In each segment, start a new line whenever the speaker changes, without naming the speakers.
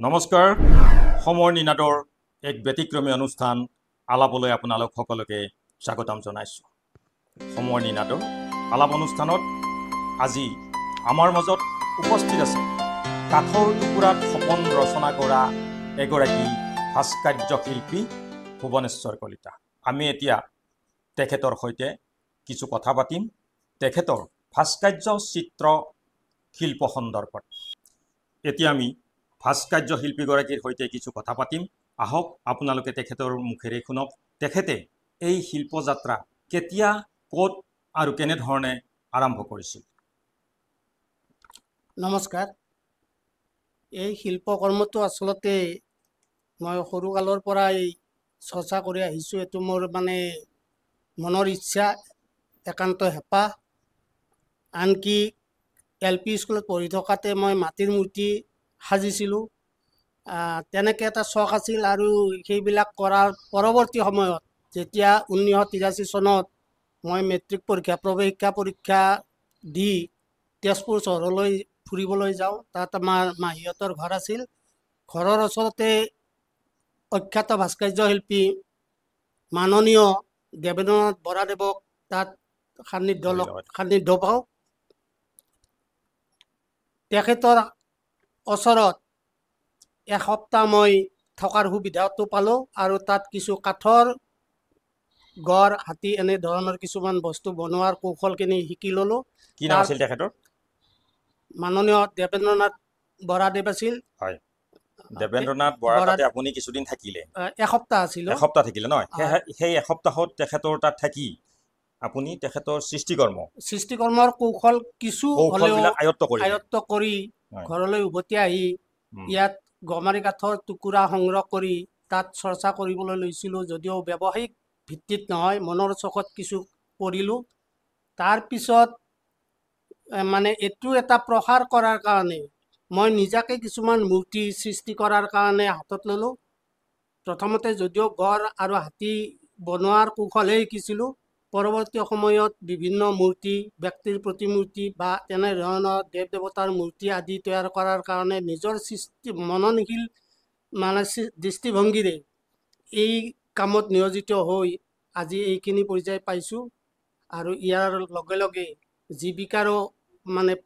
নমস্কাৰ সময় নিনাদৰ এক ব্যতিক্ৰমী অনুষ্ঠান আলাপলৈ আপোনালোক সকলোকে স্বাগতম জনাইছোঁ। সময় নিনাদৰ আলাপ অনুষ্ঠানত আজি আমাৰ মাজত উপস্থিত আছে কাঠৰ টুকুৰাত সপোন ৰচনা কৰা এগৰাকী ভাস্কৰ্য শিল্পী ভুৱনেশ্বৰ কলিতা। আমি এতিয়া তেখেতৰ সৈতে কিছু কথা পাতিম তেখেতৰ ভাস্কৰ্য চিত্ৰ শিল্প সন্দৰ্ভত। এতিয়া আমি ভাস্কৰ্য শিল্পীগৰাকীৰ সৈতে কিছু কথা পাতিম। আহক আপোনালোকে তেখেতৰ মুখেৰে শুনক তেখেতে এই শিল্পযাত্ৰা কেতিয়া ক'ত আৰু কেনেধৰণে আৰম্ভ কৰিছিল।
নমস্কাৰ। এই শিল্পকৰ্মটো আচলতে মই সৰুকালৰ পৰাই চৰ্চা কৰি আহিছোঁ। এইটো মোৰ মনৰ ইচ্ছা, একান্ত হেঁপাহ। আনকি LP স্কুলত পঢ়ি থকাতে মই মাটিৰ মূৰ্তি সাজিছিলোঁ। তেনেকৈ এটা চখ আছিল আৰু সেইবিলাক কৰাৰ পৰৱৰ্তী সময়ত যেতিয়া 1983 চনত মই মেট্ৰিক পৰীক্ষা প্ৰৱেশিকা পৰীক্ষা দি তেজপুৰ চহৰলৈ ফুৰিবলৈ যাওঁ। তাত আমাৰ মাহীহঁতৰ ঘৰ আছিল। ঘৰৰ ওচৰতে অখ্যাত ভাস্কৰ্য শিল্পী মাননীয় দেৱেন্দ্ৰনাথ বৰাদেৱক তাত সান্নিধ্য পাওঁ। তেখেতৰ ওচৰত এসপ্তাহ মই থকাৰ সুবিধাটো পালোঁ আৰু তাত কিছু কাঠৰ গড়, হাতী এনেধৰণৰ কিছুমান বস্তু বনোৱাৰ কৌশলখিনি শিকি ল'লোঁ।
কি নাম আছিল তেখেতৰ?
মাননীয় দেৱেন্দ্ৰনাথ বৰাদেৱ আছিল।
হয়, দেৱেন্দ্ৰনাথ বৰাদেৱতে আপুনি কিছুদিন থাকিলে?
এসপ্তাহ আছিলোঁ।
এসপ্তাহ থাকিলে নহয়? সেই এসপ্তাহত তেখেতৰ তাত থাকি আপুনি তেখেতৰ সৃষ্টিকৰ্মৰ
কৌশল কিছু আয়ত্ত কৰি ঘৰলৈ উভতি আহি ইয়াত গমাৰি কাঠৰ টুকুৰা সংগ্ৰহ কৰি তাত চৰ্চা কৰিবলৈ লৈছিলোঁ। যদিও ব্যৱসায়িক ভিত্তিত নহয়, মনৰ চখত কিছু কৰিলোঁ। তাৰপিছত এইটো এটা প্ৰসাৰ কৰাৰ কাৰণে মই নিজাকৈ কিছুমান মূৰ্তি সৃষ্টি কৰাৰ কাৰণে হাতত ল'লোঁ। প্ৰথমতে যদিও গড় আৰু হাতী বনোৱাৰ কৌশলহে শিকিছিলোঁ, পৰৱৰ্তী সময়ত বিভিন্ন মূৰ্তি, ব্যক্তিৰ প্ৰতিমূৰ্তি বা তেনেধৰণৰ দেৱ দেৱতাৰ মূৰ্তি আদি তৈয়াৰ কৰাৰ কাৰণে নিজৰ মননশীল দৃষ্টিভংগীৰে এই কামত নিয়োজিত হৈ আজি এইখিনি পৰ্যায় পাইছোঁ। আৰু ইয়াৰ লগে লগে জীৱিকাৰো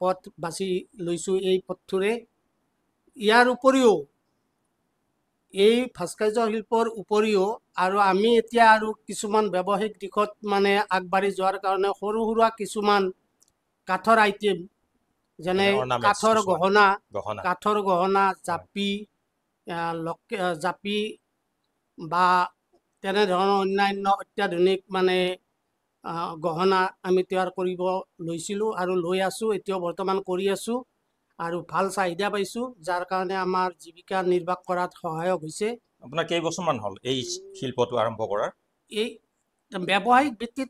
পথ বাছি লৈছোঁ এই পথটোৰে। ইয়াৰ উপৰিও এই ভাস্কৰ্য শিল্পৰ উপৰিও আৰু আমি এতিয়া আৰু কিছুমান ব্যৱসায়িক দিশত আগবাঢ়ি যোৱাৰ কাৰণে সৰু সুৰা কিছুমান কাঠৰ আইটেম, যেনে কাঠৰ গহনা, জাপি বা তেনেধৰণৰ অন্যান্য অত্যাধুনিক গহনা আমি তৈয়াৰ কৰিব লৈছিলোঁ আৰু লৈ আছোঁ। এতিয়াও বৰ্তমান কৰি আছোঁ আৰু ভাল চাহিদা পাইছোঁ, যাৰ কাৰণে আমাৰ জীৱিকা নিৰ্বাহ কৰাত সহায়ক হৈছে।
আপোনাৰ কেইবছৰমান হ'ল এই শিল্পটো আৰম্ভ কৰাৰ?
এই ব্যৱসায়িক ভিত্তিত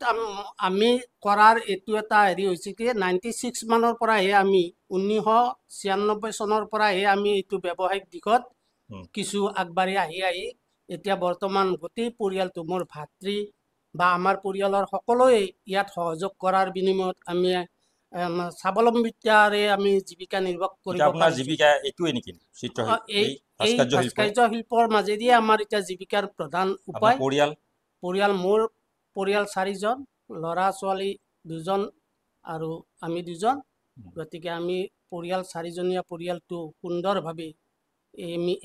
আমি কৰাৰ এইটো এটা হৈছে কি 96 মানৰ পৰাহে 1996 চনৰ পৰাহে আমি এইটো ব্যৱসায়িক দিশত কিছু আগবাঢ়ি আহি এতিয়া বৰ্তমান গোটেই পৰিয়ালটো, মোৰ ভাতৃ বা আমাৰ পৰিয়ালৰ সকলোৱে ইয়াত সহযোগ কৰাৰ বিনিময়ত আমি স্বাৱলম্বিতাৰে আমি জীৱিকা নিৰ্বাহ কৰিব পাৰিছোঁ।
আপোনাৰ জীৱিকা এইটোৱে নেকি?
এই ভাস্কৰ্য শিল্পৰ মাজেদিয়ে আমাৰ এতিয়া জীৱিকাৰ প্ৰধান উপায়। মোৰ পৰিয়াল 4জন, ল'ৰা ছোৱালী 2জন আৰু আমি 2জন। গতিকে আমি পৰিয়াল 4জনীয়া পৰিয়ালটো সুন্দৰভাৱে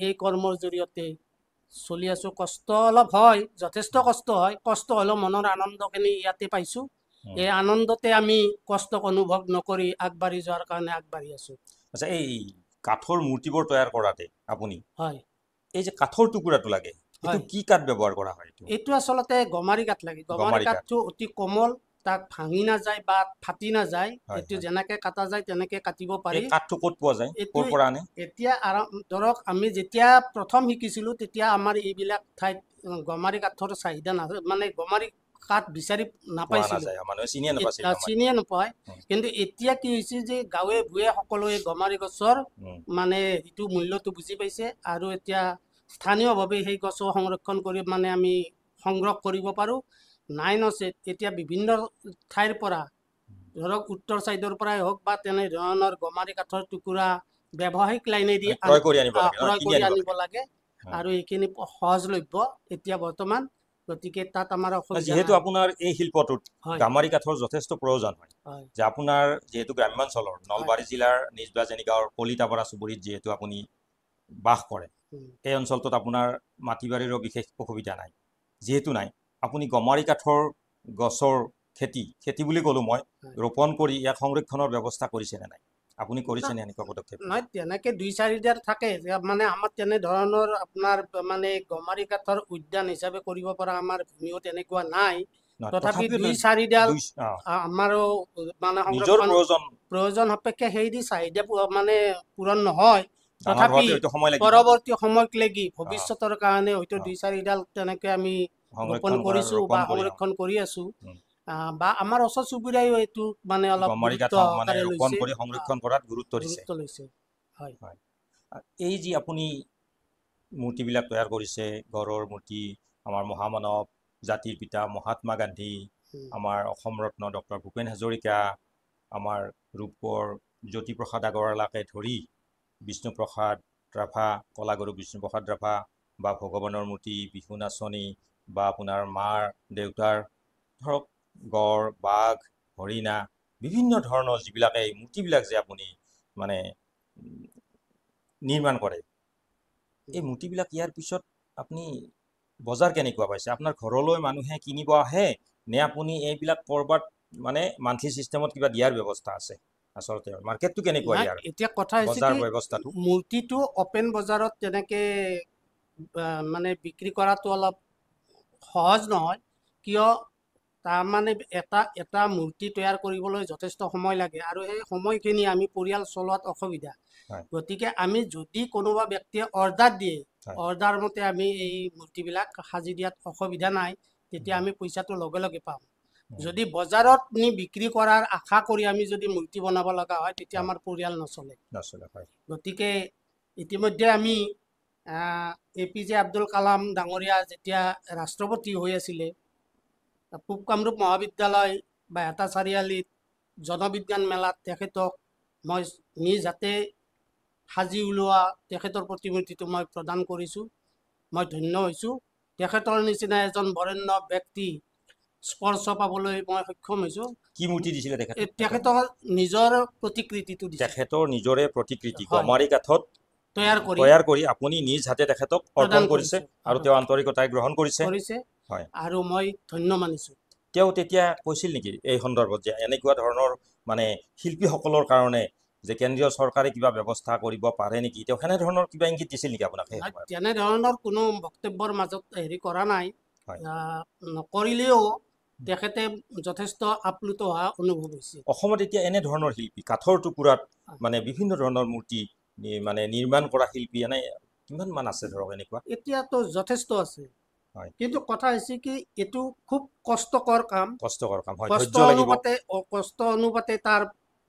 এই কৰ্মৰ জৰিয়তে চলি আছোঁ। কষ্ট অলপ হয়, যথেষ্ট কষ্ট হয়। কষ্ট হ'লেও মনৰ আনন্দখিনি ইয়াতে পাইছোঁ। এই আনন্দতে আমি কষ্টক অনুভৱ নকৰি আগবাঢ়ি যোৱাৰ কাৰণে আগবাঢ়ি আছোঁ।
আচ্ছা, এই কাঠৰ মূৰ্তিবোৰ তৈয়াৰ কৰাতে আপুনি এই যে কাঠৰ টুকুৰাটো লাগে, এইটো কি কাঠ ব্যৱহাৰ কৰা হয়?
এইটো আচলতে গমাৰি কাঠ লাগে। গমাৰি কাঠটো অতি কোমল, তাক ভাঙি নাযায় বা ফাটি নাযায়। এইটো যেনেকৈ কাটা যায় তেনেকৈ কাটিব পাৰি।
কাঠটো ক'ত পোৱা যায়? ক'ৰ পৰা আনে?
এতিয়া ধৰক আমি যেতিয়া প্ৰথম শিকিছিলোঁ তেতিয়া আমাৰ এইবিলাক ঠাইত গমাৰি কাঠৰ চাহিদা নাছিল, গমাৰি কাঠ বিচাৰি নাপাইছিলোঁ, চিনিয়ে নাপায়। কিন্তু এতিয়া কি হৈছে যে গাঁৱে ভূঞে সকলোৱে গমাৰি গছৰ যিটো মূল্যটো বুজি পাইছে আৰু এতিয়া স্থানীয়ভাৱে সেই গছ সংৰক্ষণ কৰি আমি সংগ্ৰহ কৰিব পাৰোঁ। নাই নচেত এতিয়া বিভিন্ন ঠাইৰ পৰা, ধৰক উত্তৰ চাইডৰ পৰাই হওক বা তেনেধৰণৰ গমাৰি কাঠৰ টুকুৰা ব্যৱসায়িক লাইনেদি
ক্ৰয় কৰি আনিব লাগে,
ক্ৰয়
কিনি
কৰি
আনিব
আনিব লাগে আৰু এইখিনি সহজলভ্য এতিয়া বৰ্তমান, গতিকে তাত আমাৰ অসুবিধা
যিহেতু
নাই।
আপোনাৰ এই শিল্পটোত
হয়
গামাৰি কাঠৰ যথেষ্ট প্ৰয়োজন হয়,
হয়
যে আপোনাৰ যিহেতু গ্ৰাম্যাঞ্চলৰ নলবাৰী জিলাৰ নিজবাজনী গাঁৱৰ কলিতাপাৰা চুবুৰীত যিহেতু আপুনি বাস কৰে, এই অঞ্চলটোত আপোনাৰ মাটি বাৰীৰো বিশেষ অসুবিধা নাই। যিহেতু নাই, আপুনি গমাৰি কাঠৰ গছৰ খেতি বুলি ক'লোঁ মই, ৰোপণ কৰি ইয়াক সংৰক্ষণৰ ব্যৱস্থা কৰিছেনে নাই? আপুনি কৰিছেনে এনেকুৱা পদক্ষেপ?
নহয়, তেনেকে 2-4ডাল থাকে, মানে আমাৰ তেনেধৰণৰ আপোনাৰ মানে গমাৰি কাঠৰ উদ্যান হিচাপে কৰিব পৰা আমাৰ ভূমিও তেনেকুৱা নাই। তথাপি 2-4ডাল আমাৰো মানে
নিজৰ
প্ৰয়োজন সাপেক্ষে সেইদি চাহিদা মানে পূৰণ নহয়।
ডাঙৰ
তথাপি
হোৱাটো সময় লাগিব,
পৰৱৰ্তী সময়ক লাগি ভৱিষ্যতৰ কাৰণে হয়তো 2-4ডাল তেনেকে আমি ৰোপণ কৰিছো বা সংৰক্ষণ কৰি আছো। বা আমাৰ ওচৰ চুবুৰীয়াও এইটো মানে অলপ
গমাৰি কাঠ মানে ৰোপণ কৰি সংৰক্ষণ কৰাত গুৰুত্ব
লৈছে। হয়।
এই যি আপুনি মূৰ্তিবিলাক তৈয়াৰ কৰিছে, গড়ৰ মূৰ্তি, আমাৰ মহামানৱ, জাতিৰ পিতা মহাত্মা গান্ধী, আমাৰ অসম ৰত্ন ডক্টৰ ভূপেন হাজৰিকা, আমাৰ ৰূপৰ জ্যোতিপ্ৰসাদ আগৰৱালাকে ধৰি বিষ্ণুপ্ৰসাদ ৰাভা, কলাগুৰু বিষ্ণুপ্ৰসাদ ৰাভা, বা ভগৱানৰ মূৰ্তি, বিহু নাচনী, বা আপোনাৰ মাৰ দেউতাৰ ধৰক গড়, বাঘ, হৰিণা, বিভিন্ন ধৰণৰ যিবিলাক এই মূৰ্তিবিলাক যে আপুনি মানে নিৰ্মাণ কৰে, এই মূৰ্তিবিলাক ইয়াৰ পিছত আপুনি বজাৰ কেনেকুৱা পাইছে? আপোনাৰ ঘৰলৈ মানুহে কিনিব আহে নে আপুনি এইবিলাক ক'ৰবাত মানে মান্থলি চিষ্টেমত কিবা দিয়াৰ ব্যৱস্থা আছে? আচলতে মাৰ্কেটটো কেনেকুৱা ইয়াৰ?
এতিয়া কথা হৈছে
বজাৰ
কি,
ব্যৱস্থাটো
মূৰ্তিটো অপেন বজাৰত তেনেকে মানে বিক্ৰী কৰাটো অলপ সহজ নহয়। কিয়, তাৰমানে এটা মূৰ্তি তৈয়াৰ কৰিবলৈ যথেষ্ট সময় লাগে আৰু সেই সময়খিনি আমি পৰিয়াল চলোৱাত অসুবিধা। গতিকে আমি যদি কোনোবা ব্যক্তিয়ে অৰ্ডাৰ দিয়ে, অৰ্ডাৰ মতে আমি এই মূৰ্তিবিলাক সাজি দিয়াত অসুবিধা নাই, তেতিয়া আমি পইচাটো লগে লগে পাম। যদি বজাৰত নি বিক্ৰী কৰাৰ আশা কৰি আমি যদি মূৰ্তি বনাব লগা হয়, তেতিয়া আমাৰ পৰিয়াল নচলে। গতিকে ইতিমধ্যে আমি APJ আব্দুল কালাম ডাঙৰীয়া যেতিয়া ৰাষ্ট্ৰপতি হৈ আছিলে, পূব কামৰূপ মহাবিদ্যালয় বা এটা চাৰিআলিত জনবিজ্ঞান মেলাত তেখেতক মই নিজ হাতে সাজি উলিওৱা তেখেতৰ প্ৰতিমূৰ্তিটো মই প্ৰদান কৰিছোঁ। মই ধন্য হৈছোঁ। তেখেতৰ নিচিনা এজন বৰেণ্য ব্যক্তি স্পৰ্শ পাবলৈ মই সক্ষম হৈছোঁ।
কি মূৰ্তি দিছিলে তেখেতক?
তেখেতৰ নিজৰ প্ৰতিকৃতিটো দিছে।
তেখেতৰ নিজৰে প্ৰতিকৃতি গমাৰি কাঠত তৈয়াৰ কৰি আপুনি নিজ হাতে তেখেতক অৰ্পণ কৰিছে আৰু তেওঁ আন্তৰিকতাই গ্ৰহণ কৰিছে।
আৰু মই ধন্য মানিছোঁ।
তেওঁ তেতিয়া কৈছিল নেকি এই সন্দৰ্ভত যে এনেকুৱা ধৰণৰ মানে শিল্পীসকলৰ কাৰণে যে কেন্দ্ৰীয় চৰকাৰে কিবা ব্যৱস্থা কৰিব পাৰে নেকি? তেওঁ সেনেধৰণৰ কিবা ইংগিত দিছিল নেকি আপোনাক?
তেনেধৰণৰ কোনো বক্তব্যৰ মাজত হেৰি কৰা নাই। নকৰিলেও তেখেতে যথেষ্ট আপ্লুত হোৱা অনুভৱ হৈছে।
অসমত এতিয়া এনেধৰণৰ শিল্পী, কাঠৰ টুকুৰাত মানে বিভিন্ন ধৰণৰ মূৰ্তি মানে নিৰ্মাণ কৰা শিল্পী এনে কিমান মান আছে ধৰক এনেকুৱা?
এতিয়াতো যথেষ্ট আছে। কিন্তু কথা হৈছে কি, এইটো খুব কষ্টকৰ কাম। কষ্ট অনুপাতে তাৰ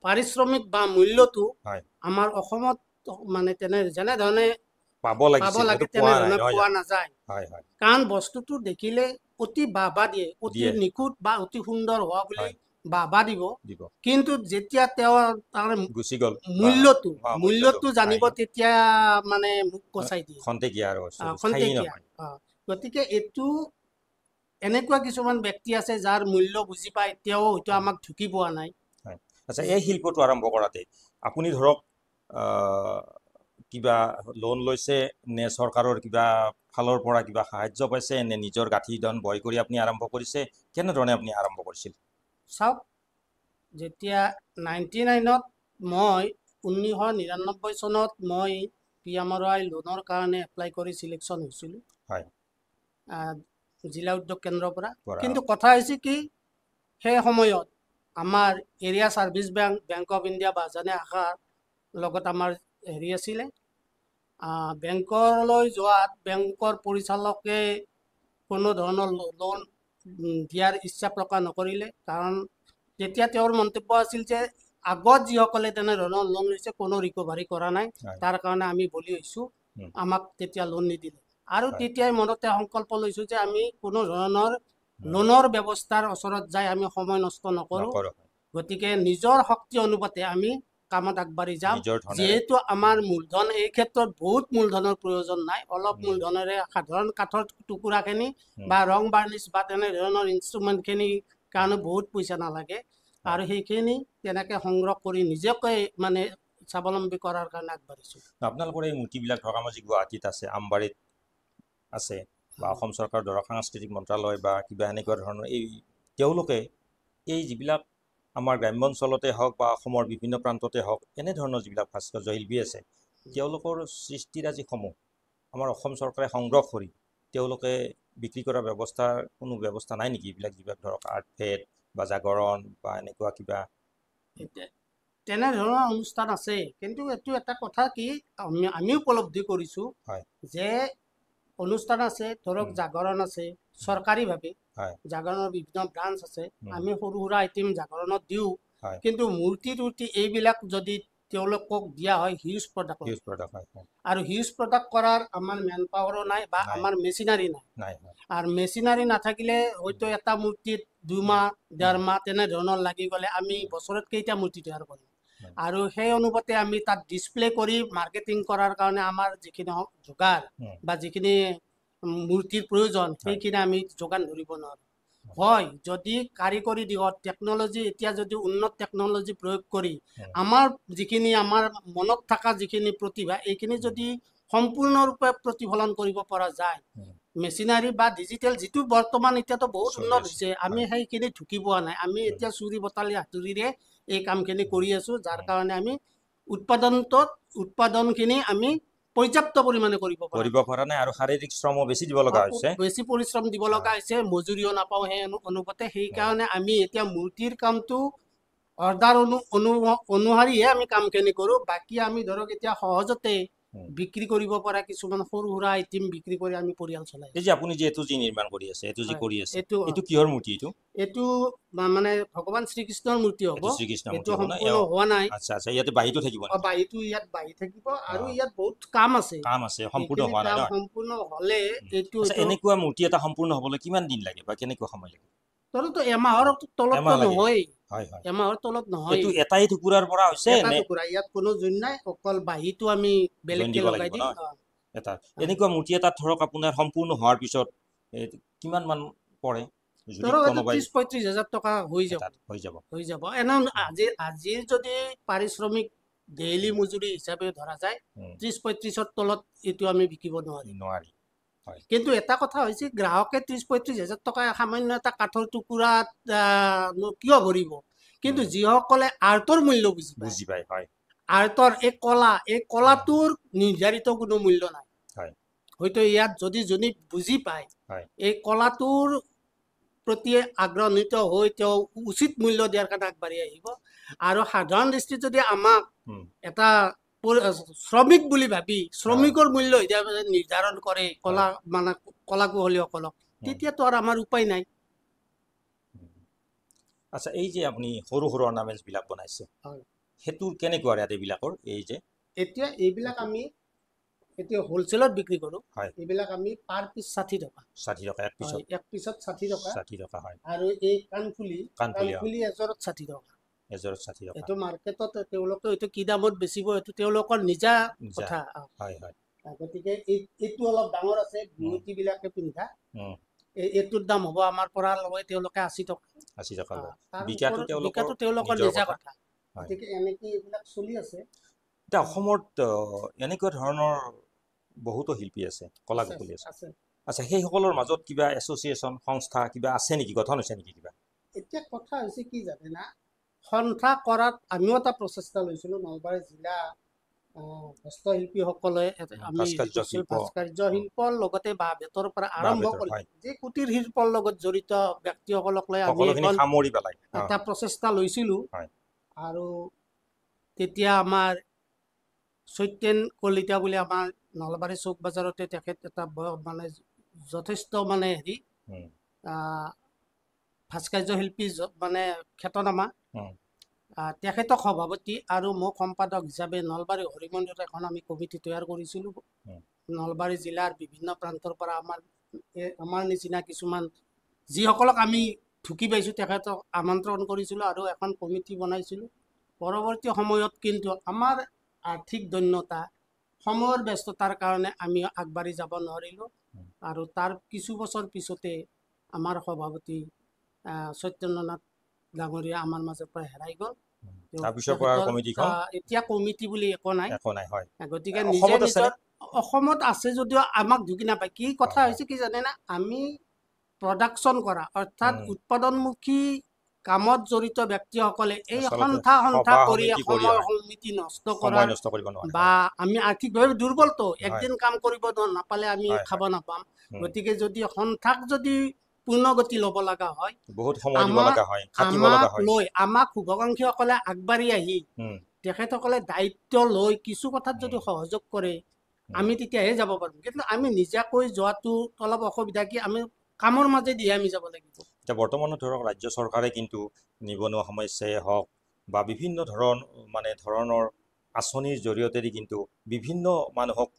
পাৰিশ্ৰমিক বা মূল্যটো আমাৰ অসমত মানে যেনেধৰণে পাব লাগে তেনেধৰণে পোৱা নাযায়। কাৰণ বস্তুটো দেখিলে অতি বাহবা দিয়ে, অতি নিখুঁত বা অতি সুন্দৰ হোৱা বুলি বাহবা দিব। কিন্তু যেতিয়া তেওঁ তাৰ মূল্যটো জানিব, তেতিয়া মানে মুখ কচাই দিয়ে, খন্তেকীয়া। গতিকে এইটো এনেকুৱা কিছুমান ব্যক্তি আছে যাৰ মূল্য বুজি পায়, তেওঁ হয়তো আমাক ঢুকি পোৱা নাই।
আচ্ছা, এই শিল্পটো আৰম্ভ কৰাতে আপুনি ধৰক কিবা লোন লৈছে নে চৰকাৰৰ কিবা ফালৰ পৰা কিবা সাহায্য পাইছে নে নিজৰ গাঁঠি ধন বয় কৰি আপুনি আৰম্ভ কৰিছে? কেনেধৰণে আপুনি আৰম্ভ কৰিছিল?
চাওক, যেতিয়া 99ত মই 1999 চনত মই PMRY লোনৰ কাৰণে এপ্লাই কৰি চিলেকশ্যন হৈছিলোঁ জিলা উদ্যোগ কেন্দ্ৰৰ পৰা। কিন্তু কথা হৈছে কি, সেই সময়ত আমাৰ area service bank of India বাজানে শাখাৰ লগত আমাৰ হেৰি আছিলে। বেংকলৈ যোৱাত বেংকৰ পৰিচালকে কোনো ধৰণৰ লোন দিয়াৰ ইচ্ছা প্ৰকাশ নকৰিলে। কাৰণ তেতিয়া তেওঁৰ মন্তব্য আছিল যে আগত যিসকলে তেনেধৰণৰ লোন লৈছে কোনো ৰিকভাৰী কৰা নাই, তাৰ কাৰণে আমি বলি হৈছোঁ, আমাক তেতিয়া লোন নিদিলে। আৰু তেতিয়াই মনতে সংকল্প লৈছোঁ যে আমি কোনো ধৰণৰ লোনৰ ব্যৱস্থাৰ ওচৰত যাই আমি সময় নষ্ট নকৰোঁ। গতিকে নিজৰ শক্তি অনুপাতে আমি কামত আগবাঢ়ি যাম
নিজৰ ধনেৰে।
যিহেতু আমাৰ মূলধন এই ক্ষেত্ৰত বহুত মূলধনৰ প্ৰয়োজন নাই অলপ মূলধনেৰে সাধাৰণ কাঠৰ টুকুৰাখিনি বা ৰং বাৰ্নিছ বা তেনেধৰণৰ ইনষ্ট্ৰুমেণ্টখিনি কাৰণে বহুত পইচা নালাগে আৰু সেইখিনি তেনেকৈ সংগ্ৰহ কৰি নিজকে মানে স্বাৱলম্বী কৰাৰ কাৰণে আগবাঢ়িছোঁ।
আপোনালোকৰ এই মূৰ্তিবিলাক ধৰক আমাৰ যি গুৱাহাটীত আছে, আমবাৰীত আছে বা অসম চৰকাৰৰ ধৰক সাংস্কৃতিক মন্ত্ৰালয় বা কিবা এনেকুৱা ধৰণৰ তেওঁলোকে এই যিবিলাক আমাৰ গ্ৰাম্য অঞ্চলতে হওক বা অসমৰ বিভিন্ন প্ৰান্ততে হওক এনেধৰণৰ যিবিলাক ভাস্কৰ্য শিল্পী আছে তেওঁলোকৰ সৃষ্টিৰাজিসমূহ আমাৰ অসম চৰকাৰে সংগ্ৰহ কৰি তেওঁলোকে বিক্ৰী কৰাৰ কোনো ব্যৱস্থা নাই নেকি? এইবিলাক যিবিলাক ধৰক আৰ্ট ফেট বা জাগৰণ বা এনেকুৱা কিবা
তেনেধৰণৰ অনুষ্ঠান আছে, কিন্তু এইটো এটা কথা কি আমি উপলব্ধি কৰিছোঁ যে অনুষ্ঠান আছে ধৰক জাগৰণ আছে চৰকাৰীভাৱে, জাগৰণৰ বিভিন্ন ব্ৰাঞ্চ আছে, আমি সৰু সুৰা আইটেম জাগৰণত দিওঁ, কিন্তু মূৰ্তি এইবিলাক যদি তেওঁলোকক দিয়া হয় হিউজ প্ৰডাক্ট আৰু হিউজ প্ৰডাক্ট কৰাৰ আমাৰ মেন পাৱাৰো নাই বা আমাৰ মেচিনাৰী নাই আৰু মেচিনাৰী নাথাকিলে হয়তো এটা মূৰ্তিত 2 মাহ 1.5 মাহ তেনেধৰণৰ লাগি গ'লে আমি বছৰত কেইটা মূৰ্তি তৈয়াৰ কৰিম আৰু সেই অনুপাতে আমি তাত ডিছপ্লে কৰি মাৰ্কেটিং কৰাৰ কাৰণে আমাৰ যিখিনি যোগাৰ বা যিখিনি মূৰ্তিৰ প্ৰয়োজন সেইখিনি আমি যোগান ধৰিব নোৱাৰোঁ। হয়, যদি কাৰিকৰী দিশত টেকন'লজি এতিয়া যদি উন্নত টেকন'লজি প্ৰয়োগ কৰি আমাৰ যিখিনি আমাৰ মনত থকা যিখিনি প্ৰতিভা এইখিনি যদি সম্পূৰ্ণৰূপে প্ৰতিফলন কৰিব পৰা যায় মেচিনাৰী বা ডিজিটেল যিটো বৰ্তমান এতিয়াতো বহুত উন্নত হৈছে আমি সেইখিনি ঢুকি পোৱা নাই, আমি এতিয়া চুৰি বটালি হাতুৰিৰে এই কামখিনি কৰি আছোঁ যাৰ কাৰণে আমি উৎপাদনখিনি আমি পৰ্যাপ্ত পৰিমাণে কৰিব পৰা
নাই আৰু শাৰীৰিক শ্ৰমো বেছি দিব লগা হৈছে,
বেছি পৰিশ্ৰম দিব লগা হৈছে, মজুৰিও নাপাওঁ সেই অনুপাতে সেইকাৰণে আমি এতিয়া মূৰ্তিৰ কামটো অৰ্ডাৰ অনুসাৰীহে আমি কামখিনি কৰোঁ। বাকী আমি ধৰক এতিয়া সহজতে বিক্ৰী কৰিব পৰা কিছুমান সৰু সুৰা আইটেম বিক্ৰী কৰি আমি পৰিয়াল চলাই আছোঁ।
এই যে আপুনি যে এইটো যি নিৰ্মাণ কৰি আছে এইটো কিহৰ মূৰ্তি?
এইটো মানে ভগৱান শ্ৰীকৃষ্ণৰ মূৰ্তি হ'ব। এইটো সম্পূৰ্ণ হোৱা নাই।
আচ্ছা, ইয়াতে বাহিৰটো থাকিব?
বাহিৰটো ইয়াত বাহি থাকিব আৰু ইয়াত বহুত কাম আছে
সম্পূৰ্ণ হোৱা নাই।
সম্পূৰ্ণ হ'লে এইটো
এনেকুৱা মূৰ্তি এটা সম্পূৰ্ণ হ'বলৈ কিমান দিন লাগে বা কেনেকুৱা সময় লাগে?
ধৰক এমাহৰ তলত নহয়, এমাহৰ তলত নহয়।
এইটো এটাই টুকুৰাৰ পৰা হৈছে নে?
ইয়াত কোনো জোন নাই, অকল বাহিৰটো আমি বেলেগকে লগাই দিম।
এটা এনেকুৱা মূৰ্তি এটা ধৰক আপোনাৰ সম্পূৰ্ণ হোৱাৰ পিছত কিমান মান পৰে?
30-35 হাজাৰ টকা হৈ যাব। এনে আজিৰ যদি পাৰিশ্ৰমিক ডেইলি মজুৰি হিচাপে ধৰা যায় 30-35ৰ তলত এইটো আমি বিকিব নোৱাৰি। কিন্তু এটা কথা হৈছে গ্ৰাহকে 30-35 হাজাৰ টকা সামান্য এটা কাঠৰ টুকুৰাত কিয় ভৰিব, কিন্তু যিসকলে আৰ্টৰ মূল্য বুজি পায় আৰ্টৰ এই কলাটোৰ নিৰ্ধাৰিত কোনো মূল্য নাই। হয়তো ইয়াত যদি যোনে বুজি পায় এই কলাটোৰ প্ৰতি আগ্ৰহিত হৈ তেওঁ উচিত মূল্য দিয়াৰ কাৰণে আগবাঢ়ি আহিব আৰু সাধাৰণ দৃষ্টিত যদি আমাক এটা শ্ৰমিক বুলি ভাবি শ্ৰমিকৰ মূল্য হিচাপে নিৰ্ধাৰণ কৰে কলা কুশলীসকলক, তেতিয়াতো আৰু আমাৰ উপায় নাই।
আচ্ছা, এই যে আপুনি সৰু সৰু অৰ্নামেণ্টছ বিলাক বনাইছে সেইটো কেনেকুৱা ৰেট এইবিলাকৰ?
এতিয়া এইবিলাক আমি এতিয়া হোলচেলত বিক্ৰী কৰোঁ। এইবিলাক আমি পাৰ পিচ 60 টকা। এক পিছত 60 টকা আৰু এই কাণফুলি এযোৰত 60 টকা। এইটো মাৰ্কেটত তেওঁলোকে এইটো কি দামত বেচিব এইটো তেওঁলোকৰ নিজা কথা। গতিকে এইটো অলপ ডাঙৰ আছে বিহুৱতীবিলাকে পিন্ধা, এইটোৰ দাম হ'ব আমাৰ পৰা লয় তেওঁলোকে 80 টকা। বিকাটো তেওঁলোকৰ নিজা কথা। গতিকে এনেকৈ এইবিলাক চলি আছে।
এতিয়া অসমত এনেকুৱা ধৰণৰ বহুতো শিল্পী আছে, কলা কুশলী আছে। আচ্ছা, সেইসকলৰ মাজত কিবা এছ'চিয়েশ্যন সংস্থা কিবা আছে নেকি, গঠন হৈছে নেকি কিবা?
এতিয়া কথা হৈছে কি জানে না, সন্থা কৰাত আমিও এটা প্ৰচেষ্টা লৈছিলোঁ। নলবাৰী জিলা হস্তশিল্পীসকলে আমি ভাস্কৰ্য শিল্পৰ লগতে বাঁহ বেতৰ পৰা আৰম্ভ কৰি যি কুটিৰ শিল্পৰ লগত জড়িত ব্যক্তিসকলক লৈ আমি এটা প্ৰচেষ্টা লৈছিলোঁ আৰু তেতিয়া আমাৰ সত্যেন কলিতা বুলি আমাৰ নলবাৰী চৌক বজাৰতে তেখেত এটা মানে যথেষ্ট মানে ভাস্কৰ্য শিল্পী মানে খ্যাতনামা, তেখেতক সভাপতি আৰু মোক সম্পাদক হিচাপে নলবাৰী হৰিমন্দিৰত এখন আমি কমিটি তৈয়াৰ কৰিছিলোঁ। নলবাৰী জিলাৰ বিভিন্ন প্ৰান্তৰ পৰা আমাৰ নিচিনা কিছুমান যিসকলক আমি ঢুকি পাইছোঁ তেখেতক আমন্ত্ৰণ কৰিছিলোঁ আৰু এখন কমিটি বনাইছিলোঁ পৰৱৰ্তী সময়ত কিন্তু আমাৰ আৰ্থিক দৈন্যতা সময়ৰ ব্যস্ততাৰ কাৰণে আমি আগবাঢ়ি যাব নোৱাৰিলোঁ আৰু তাৰ কিছু বছৰ পিছতে আমাৰ সভাপতি সত্যেন্দ্ৰনাথ ডাঙৰীয়া আমাৰ মাজৰ পৰা হেৰাই গ'ল। এতিয়া কমিটি বুলি একো নাই, গতিকে নিজে নিজৰ অসমত আছে যদিও আমাক ঢুকি নাপায়। কি কথা হৈছে কি জানে না, আমি প্ৰডাকশ্যন কৰা অৰ্থাৎ উৎপাদনমুখী কামত জড়িত ব্যক্তিসকলে এই সন্থা কৰি সময় সমিতি নষ্ট কৰা বা আমি আৰ্থিকভাৱে দুৰ্বলতো, একদিন কাম কৰিব নাপালে আমি খাব নাপাম। গতিকে যদি সন্থাক যদি পূৰ্ণগতি ল'ব লগা হয়, আমাক লৈ আমাক শুভাকাংক্ষীসকলে আগবাঢ়ি আহি তেখেতসকলে দায়িত্ব লৈ কিছু কথাত যদি সহযোগ কৰে আমি তেতিয়াহে যাব পাৰিম। কিন্তু আমি নিজাকৈ যোৱাটো অলপ অসুবিধা, কি আমি কামৰ মাজেদিহে আমি যাব লাগিব।
এতিয়া বৰ্তমানত ধৰক ৰাজ্য চৰকাৰে কিন্তু নিবনুৱা সমস্যাই হওক বা বিভিন্ন ধৰণৰ আঁচনিৰ জৰিয়তে কিন্তু বিভিন্ন মানুহক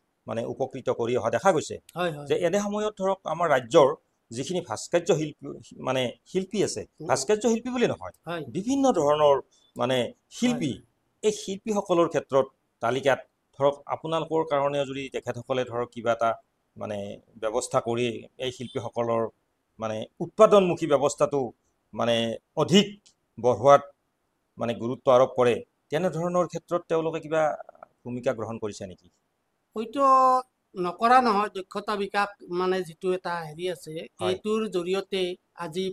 উপকৃত কৰি অহা দেখা গৈছে। যে এনে সময়ত ধৰক আমাৰ ৰাজ্যৰ যিখিনি ভাস্কৰ্য শিল্পী আছে, ভাস্কৰ্য শিল্পী বুলি নহয়, বিভিন্ন ধৰণৰ শিল্পী, এই শিল্পীসকলৰ ক্ষেত্ৰত তালিকাত ধৰক আপোনালোকৰ কাৰণে যদি তেখেতসকলে ধৰক কিবা এটা ব্যৱস্থা কৰি এই শিল্পীসকলৰ উৎপাদনমুখী ব্যৱস্থাটো অধিক বঢ়োৱাত গুৰুত্ব আৰোপ কৰে, তেনেধৰণৰ ক্ষেত্ৰত তেওঁলোকে কিবা ভূমিকা গ্ৰহণ কৰিছে নেকি?
হয়তো নকৰা নহয়। দক্ষতা বিকাশ যিটো এটা হেৰি আছে, এইটোৰ জৰিয়তে আজি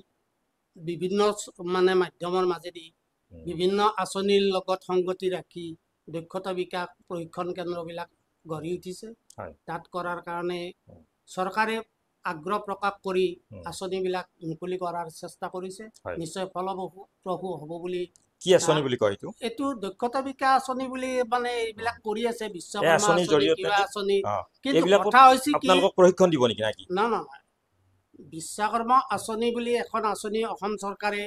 বিভিন্ন মাধ্যমৰ মাজেদি বিভিন্ন আঁচনিৰ লগত সংগতি ৰাখি দক্ষতা বিকাশ প্ৰশিক্ষণ কেন্দ্ৰবিলাক গঢ়ি উঠিছে। তাত কৰাৰ কাৰণে চৰকাৰে আগ্ৰহ প্ৰকাশ কৰি আঁচনিবিলাক মুকলি কৰাৰ চেষ্টা কৰিছে। নিশ্চয় ফলপ্ৰসূ হ'ব বুলি।
কি আঁচনি বুলি কয় এইটো?
এইটো দক্ষতা বিকাশ আঁচনি বুলি এইবিলাক কৰি আছে, বিশ্বকৰ্মা আঁচনি, কিবা আঁচনি। কিন্তু কথা হৈছে কি,
প্ৰশিক্ষণ দিব নেকি নাকি?
না, বিশ্বকৰ্মা আঁচনি বুলি এখন আঁচনি অসম চৰকাৰে,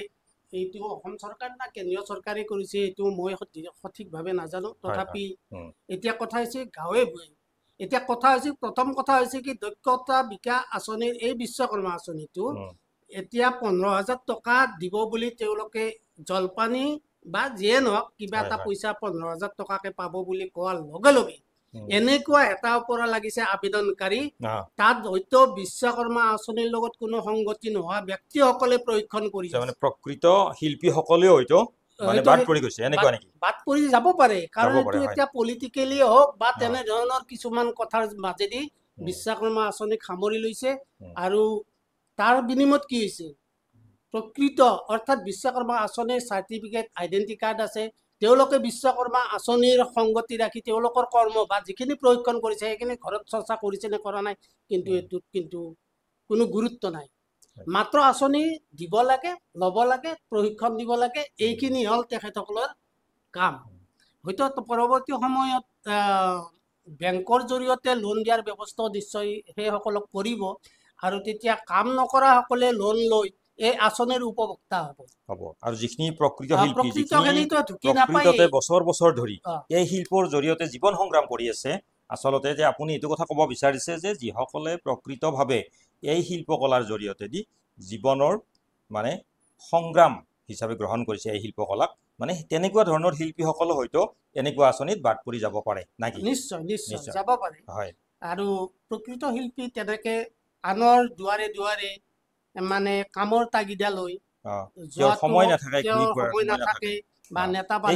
এইটো অসম চৰকাৰ না কেন্দ্ৰীয় চৰকাৰে কৰিছে, এইটো মই সঠিকভাৱে নাজানো। তথাপি এতিয়া কথা হৈছে গাঁৱে ভূঞে, এতিয়া কথা হৈছে, প্ৰথম কথা হৈছে কি, দক্ষতা বিকাশ আঁচনিৰ এই বিশ্বকৰ্মা আঁচনিটো এতিয়া 15,000 টকা দিব বুলি তেওঁলোকে জলপানী বা যিয়ে নহওক কিবা এটা পইচা 15,000 টকাকে পাব বুলি কোৱাৰ লগে লগে এনেকুৱা এটা ওপৰা লাগিছে আবেদনকাৰী, তাত হয়তো বিশ্বকৰ্মা আঁচনিৰ লগত কোনো সংগতি নোহোৱা ব্যক্তিসকলে প্ৰশিক্ষণ কৰিছে।
প্ৰকৃত শিল্পীসকলেও হয়তো বাদ পৰি গৈছে, এনেকুৱা নেকি?
বাদ পৰি যাব পাৰে, কাৰণ এইটো এতিয়া পলিটিকেলি হওক বা তেনেধৰণৰ কিছুমান কথাৰ মাজেদি বিশ্বকৰ্মা আঁচনিক সামৰি লৈছে। আৰু তাৰ বিনিময়ত কি হৈছে, প্ৰকৃত অৰ্থাৎ বিশ্বকৰ্মা আঁচনিৰ চাৰ্টিফিকেট, আইডেণ্টি কাৰ্ড আছে, তেওঁলোকে বিশ্বকৰ্মা আঁচনিৰ সংগতি ৰাখি তেওঁলোকৰ কৰ্ম বা যিখিনি প্ৰশিক্ষণ কৰিছে সেইখিনি ঘৰত চৰ্চা কৰিছে নে কৰা নাই, কিন্তু এইটোত কিন্তু কোনো গুৰুত্ব নাই। মাত্ৰ আঁচনি দিব লাগে, ল'ব লাগে, প্ৰশিক্ষণ দিব লাগে, এইখিনি হ'ল তেখেতসকলৰ কাম। হয়তো পৰৱৰ্তী সময়ত বেংকৰ জৰিয়তে লোন দিয়াৰ ব্যৱস্থাও নিশ্চয় সেইসকলক কৰিব, আৰু তেতিয়া কাম নকৰাসকলে লোন লৈ এই আঁচনিৰ উপভোক্তা হ'ব।
আৰু যিখিনি প্ৰকৃত বছৰ বছৰ ধৰি এই শিল্পৰ জৰিয়তে জীৱন সংগ্ৰাম কৰি আছে, আচলতে যে আপুনি এইটো কথা ক'ব বিচাৰিছে যে যিসকলে প্ৰকৃতভাৱে এই শিল্পকলাৰ জৰিয়তে জীৱনৰ সংগ্ৰাম হিচাপে গ্ৰহণ কৰিছে এই শিল্পকলাক, তেনেকুৱা ধৰণৰ শিল্পীসকলে হয়তো এনেকুৱা আঁচনিত বাদ পৰি যাব পাৰে নাকি?
নিশ্চয় নিশ্চয় যাব পাৰে। আৰু প্ৰকৃত শিল্পী তেনেকে আনৰ দুৱাৰে দুৱাৰে কামৰ তাগিদা লৈ
সময় নাথাকে
বা নেতা বা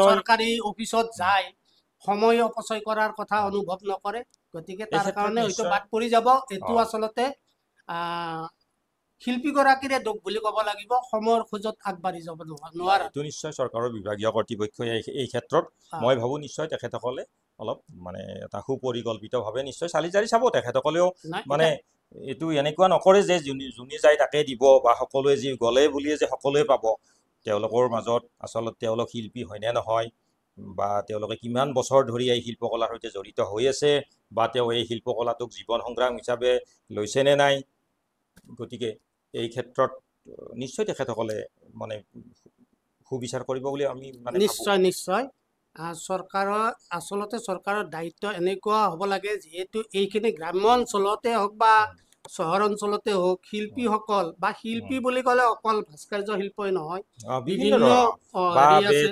চৰকাৰী অফিচত যায় সময় অপচয় কৰাৰ কথা অনুভৱ নকৰে, গতিকে তাৰ কাৰণে হয়তো বাদ পৰি যাব। এইটো আচলতে শিল্পীগৰাকীৰে দুখ বুলি ক'ব লাগিব, সময়ৰ খোজত আগবাঢ়ি যাব নোৱাৰে।
এইটো নিশ্চয় চৰকাৰৰ বিভাগীয় কৰ্তৃপক্ষই এই ক্ষেত্ৰত মই ভাবোঁ নিশ্চয় তেখেতসকলে অলপ এটা সুপৰিকল্পিতভাৱে নিশ্চয় চালি জাৰি চাব। তেখেতসকলেও এইটো এনেকুৱা নকৰে যে যোনে যায় তাকে দিব বা সকলোৱে যি গ'লে বুলিয়ে যে সকলোৱে পাব। তেওঁলোকৰ মাজত আচলতে তেওঁলোক শিল্পী হয়নে নহয়, বা তেওঁলোকে কিমান বছৰ ধৰি এই শিল্পকলাৰ সৈতে জড়িত হৈ আছে, বা তেওঁ এই শিল্পকলাটোক জীৱন সংগ্ৰাম হিচাপে লৈছে নে নাই, গতিকে এই ক্ষেত্ৰত নিশ্চয় তেখেতসকলে সুবিচাৰ কৰিব বুলি আমি
নিশ্চয় নিশ্চয় চৰকাৰৰ দায়িত্ব এনেকুৱা হ'ব লাগে, যিহেতু এইখিনি গ্ৰাম্য অঞ্চলতে হওক বা চহৰ অঞ্চলতে হওক শিল্পীসকল বা শিল্পী বুলি ক'লে অকল ভাস্কৰ্য শিল্পই নহয়, বিভিন্ন হেৰি আছে,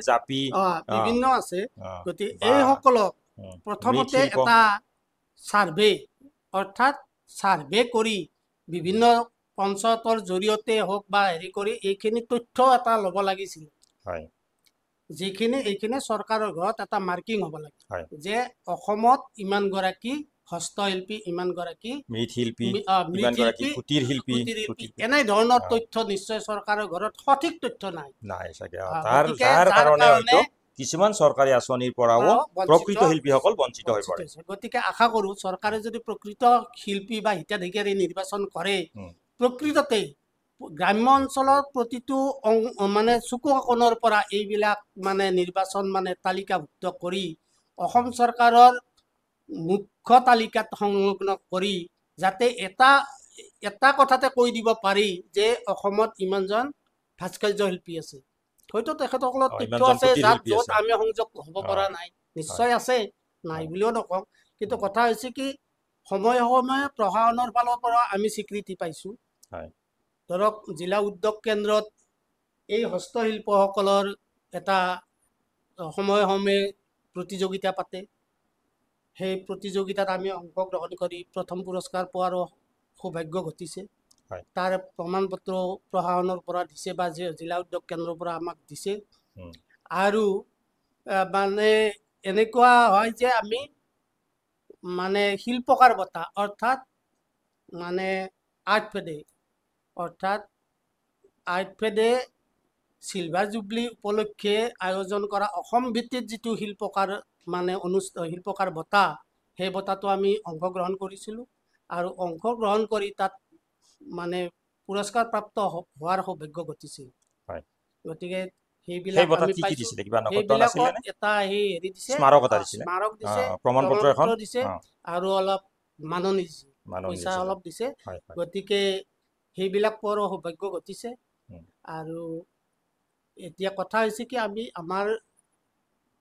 বিভিন্ন আছে। গতিকে এইসকলক প্ৰথমতে এটা ছাৰ্ভে, অৰ্থাৎ ছাৰ্ভে কৰি বিভিন্ন পঞ্চায়তৰ জৰিয়তে হওক বা হেৰি কৰি এইখিনি তথ্য এটা ল'ব লাগিছিল, এইখিনি চৰকাৰৰ ঘৰত এটা মাৰ্কিং হ'ব লাগে যে অসমত ইমানগৰাকী হস্তশিল্পী, ইমানগৰাকী মৃৎশিল্পী, কুটীৰ শিল্পী, এনে ধৰণৰ তথ্য নিশ্চয় চৰকাৰৰ ঘৰত সঠিক তথ্য নাই চাগে।
তাৰ কাৰণে কিছুমান চৰকাৰী আঁচনিৰ পৰাও প্ৰকৃত শিল্পীসকল বঞ্চিত হৈ পৰে।
গতিকে আশা কৰো চৰকাৰে যদি প্ৰকৃত শিল্পী বা হিতাধিকাৰী নিৰ্বাচন কৰে, প্ৰকৃততে গ্ৰাম্য অঞ্চলৰ প্ৰতিটো মানে চকু কোণৰ পৰা এইবিলাক মানে নিৰ্বাচন মানে তালিকাভুক্ত কৰি অসম চৰকাৰৰ মুখ্য তালিকাত সংলগ্ন কৰি যাতে এটা কথাতে কৈ দিব পাৰি যে অসমত ইমানজন ভাস্কৰ্য শিল্পী আছে। হয়তো তেখেতসকলৰ তথ্য আছে যাত য'ত আমি সংযোগ হ'ব পৰা নাই, নিশ্চয় আছে, নাই বুলিও নকওঁ। কিন্তু কথা হৈছে কি, সময়ে সময়ে প্ৰশাসনৰ ফালৰ পৰা আমি স্বীকৃতি পাইছোঁ। ধৰক জিলা উদ্যোগ কেন্দ্ৰত এই হস্তশিল্পসকলৰ এটা সময়ে সময়ে প্ৰতিযোগিতা পাতে, সেই প্ৰতিযোগিতাত আমি অংশগ্ৰহণ কৰি প্ৰথম পুৰস্কাৰ পোৱাৰো সৌভাগ্য ঘটিছে। তাৰ প্ৰমাণ পত্ৰ প্ৰশাসনৰ পৰা দিছে বা জিলা উদ্যোগ কেন্দ্ৰৰ পৰা আমাক দিছে। আৰু মানে এনেকুৱা হয় যে আমি মানে শিল্পকাৰ বঁটা, অৰ্থাৎ মানে আৰ্টফেডে চিলভাৰ জুবলি উপলক্ষে আয়োজন কৰা অসম ভিত্তিত যিটো শিল্পকাৰ মানে শিল্পকাৰ বঁটা, সেই বঁটাটো আমি অংশগ্ৰহণ কৰিছিলোঁ আৰু অংশগ্ৰহণ কৰি তাত মানে পুৰস্কাৰ প্ৰাপ্ত হোৱাৰ সৌভাগ্য ঘটিছিল। গতিকে সেইবিলাকত এটা হেৰি দিছে, স্মাৰক দিছে, প্ৰমাণ পত্ৰ দিছে আৰু অলপ মাননি দিছে, পইচা অলপ দিছে। গতিকে সেইবিলাক পোৱাৰো সৌভাগ্য ঘটিছে। আৰু এতিয়া কথা হৈছে কি, আমাৰ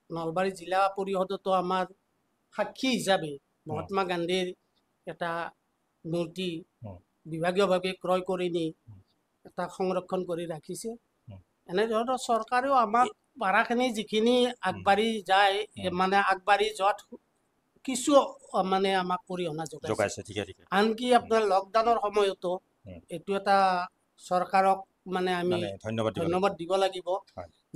নলবাৰী জিলা পৰিষদতো আমাৰ সাক্ষী হিচাপে মহাত্মা গান্ধীৰ এটা মূৰ্তি বিভাগীয়ভাৱে ক্ৰয় কৰি নি এটা সংৰক্ষণ কৰি ৰাখিছে। এনেধৰণৰ চৰকাৰেও আমাক পাৰাখিনি যিখিনি আগবাঢ়ি যায়, মানে আগবাঢ়ি যোৱাত কিছু মানে আমাক অৰিহণা যোগাইছে। আনকি আপোনাৰ লকডাউনৰ সময়তো এইটো এটা চৰকাৰক মানে আমি ধন্যবাদ দিব লাগিব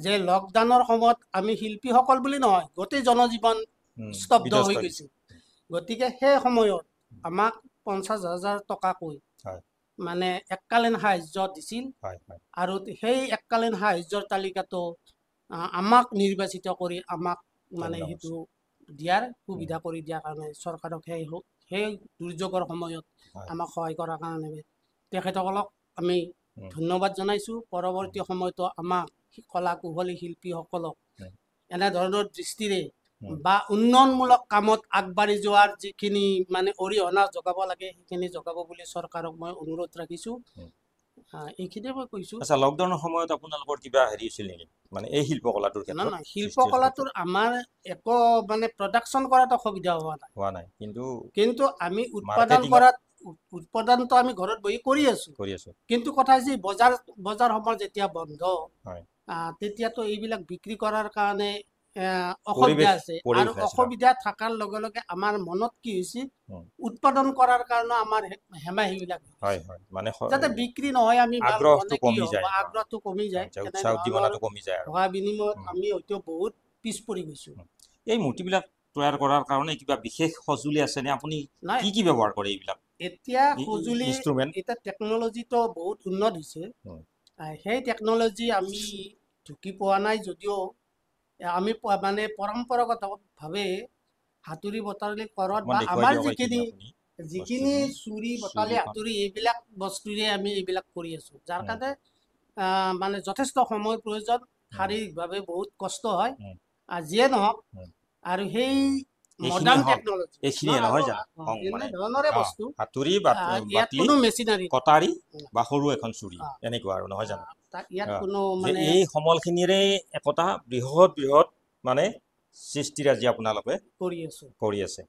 যে লকডাউনৰ সময়ত আমি শিল্পীসকল বুলি নহয়, গোটেই জনজীৱন স্তব্ধ হৈ গৈছিল। গতিকে সেই সময়ত আমাক 50,000 টকাকৈ মানে এককালীন সাহায্য দিছিল। আৰু সেই এককালীন সাহায্যৰ তালিকাটো আমাক নিৰ্বাচিত কৰি আমাক মানে সেইটো দিয়াৰ সুবিধা কৰি দিয়াৰ কাৰণে চৰকাৰক সেই দুৰ্যোগৰ সময়ত আমাক সহায় কৰাৰ কাৰণে তেখেতসকলক আমি ধন্যবাদ জনাইছোঁ। পৰৱৰ্তী সময়তো আমাক কলা কুশলী শিল্পীসকলক এনেধৰণৰ দৃষ্টিৰে বা উন্নয়নমূলক কামত আগবাঢ়ি যোৱাৰ যিখিনি মানে অৰিহণা যোগাব লাগে সেইখিনি যোগাব বুলি চৰকাৰক মই অনুৰোধ ৰাখিছোঁ। এইখিনিয়ে মই কৈছোঁ।
আচ্ছা, লকডাউনৰ সময়ত আপোনালোকৰ কিবা হেৰি হৈছিল নেকি, মানে এই শিল্পকলাটোৰ ক্ষেত্ৰত?
নহয়, শিল্পকলাটোৰ আমাৰ একো মানে প্ৰডাকশ্যন কৰাত অসুবিধা হোৱা নাই, কিন্তু আমি উৎপাদনটো আমি ঘৰত বহি কৰি আছোঁ। কিন্তু কথা হৈছে বজাৰসমূহ যেতিয়া বন্ধ, তেতিয়াতো এইবিলাক বিক্ৰী কৰাৰ কাৰণে অসুবিধা আছে। আৰু অসুবিধা থকাৰ লগে লগে আমাৰ মনত কি হৈছে, উৎপাদন কৰাৰ কাৰণে আমাৰ হেমাহিবিলাক যাতে বিক্ৰী নহয়, আমি আগ্ৰহটো কমি যায়, হোৱা বিনিময়ত আমি হয়তো বহুত পিছ পৰি গৈছোঁ।
এই মূৰ্তিবিলাক তৈয়াৰ কৰাৰ কাৰণে কিবা বিশেষ সঁজুলি আছে নে? আপুনি কি ব্যৱহাৰ কৰে এইবিলাক?
এতিয়া সঁজুলি, এতিয়া টেকন'লজিটো বহুত উন্নত হৈছে। সেই টেকন'লজি আমি ঢুকি পোৱা নাই যদিও আমি মানে পৰম্পৰাগতভাৱে হাতুৰি বটালি কৰাত বা আমাৰ যিখিনি চুৰি বটালি হাতুৰি এইবিলাক বস্তুৰে আমি এইবিলাক কৰি আছোঁ, যাৰ কাৰণে মানে যথেষ্ট সময়ৰ প্ৰয়োজন, শাৰীৰিকভাৱে বহুত কষ্ট হয়। যিয়ে নহওক, আৰু সেই মডাৰ্ণ টেকন'লজি এনেধৰণৰে বস্তু, ইয়াত কোনো মেচিনাৰী,
কটাৰী বা সৰু এখন চুৰি এনেকুৱা আৰু নহয় জানো?
ইয়াত কোনো মানে
এই সমলখিনিৰে একতা বৃহৎ মানে সৃষ্টিৰাজি আপোনালোকে কৰি আছে।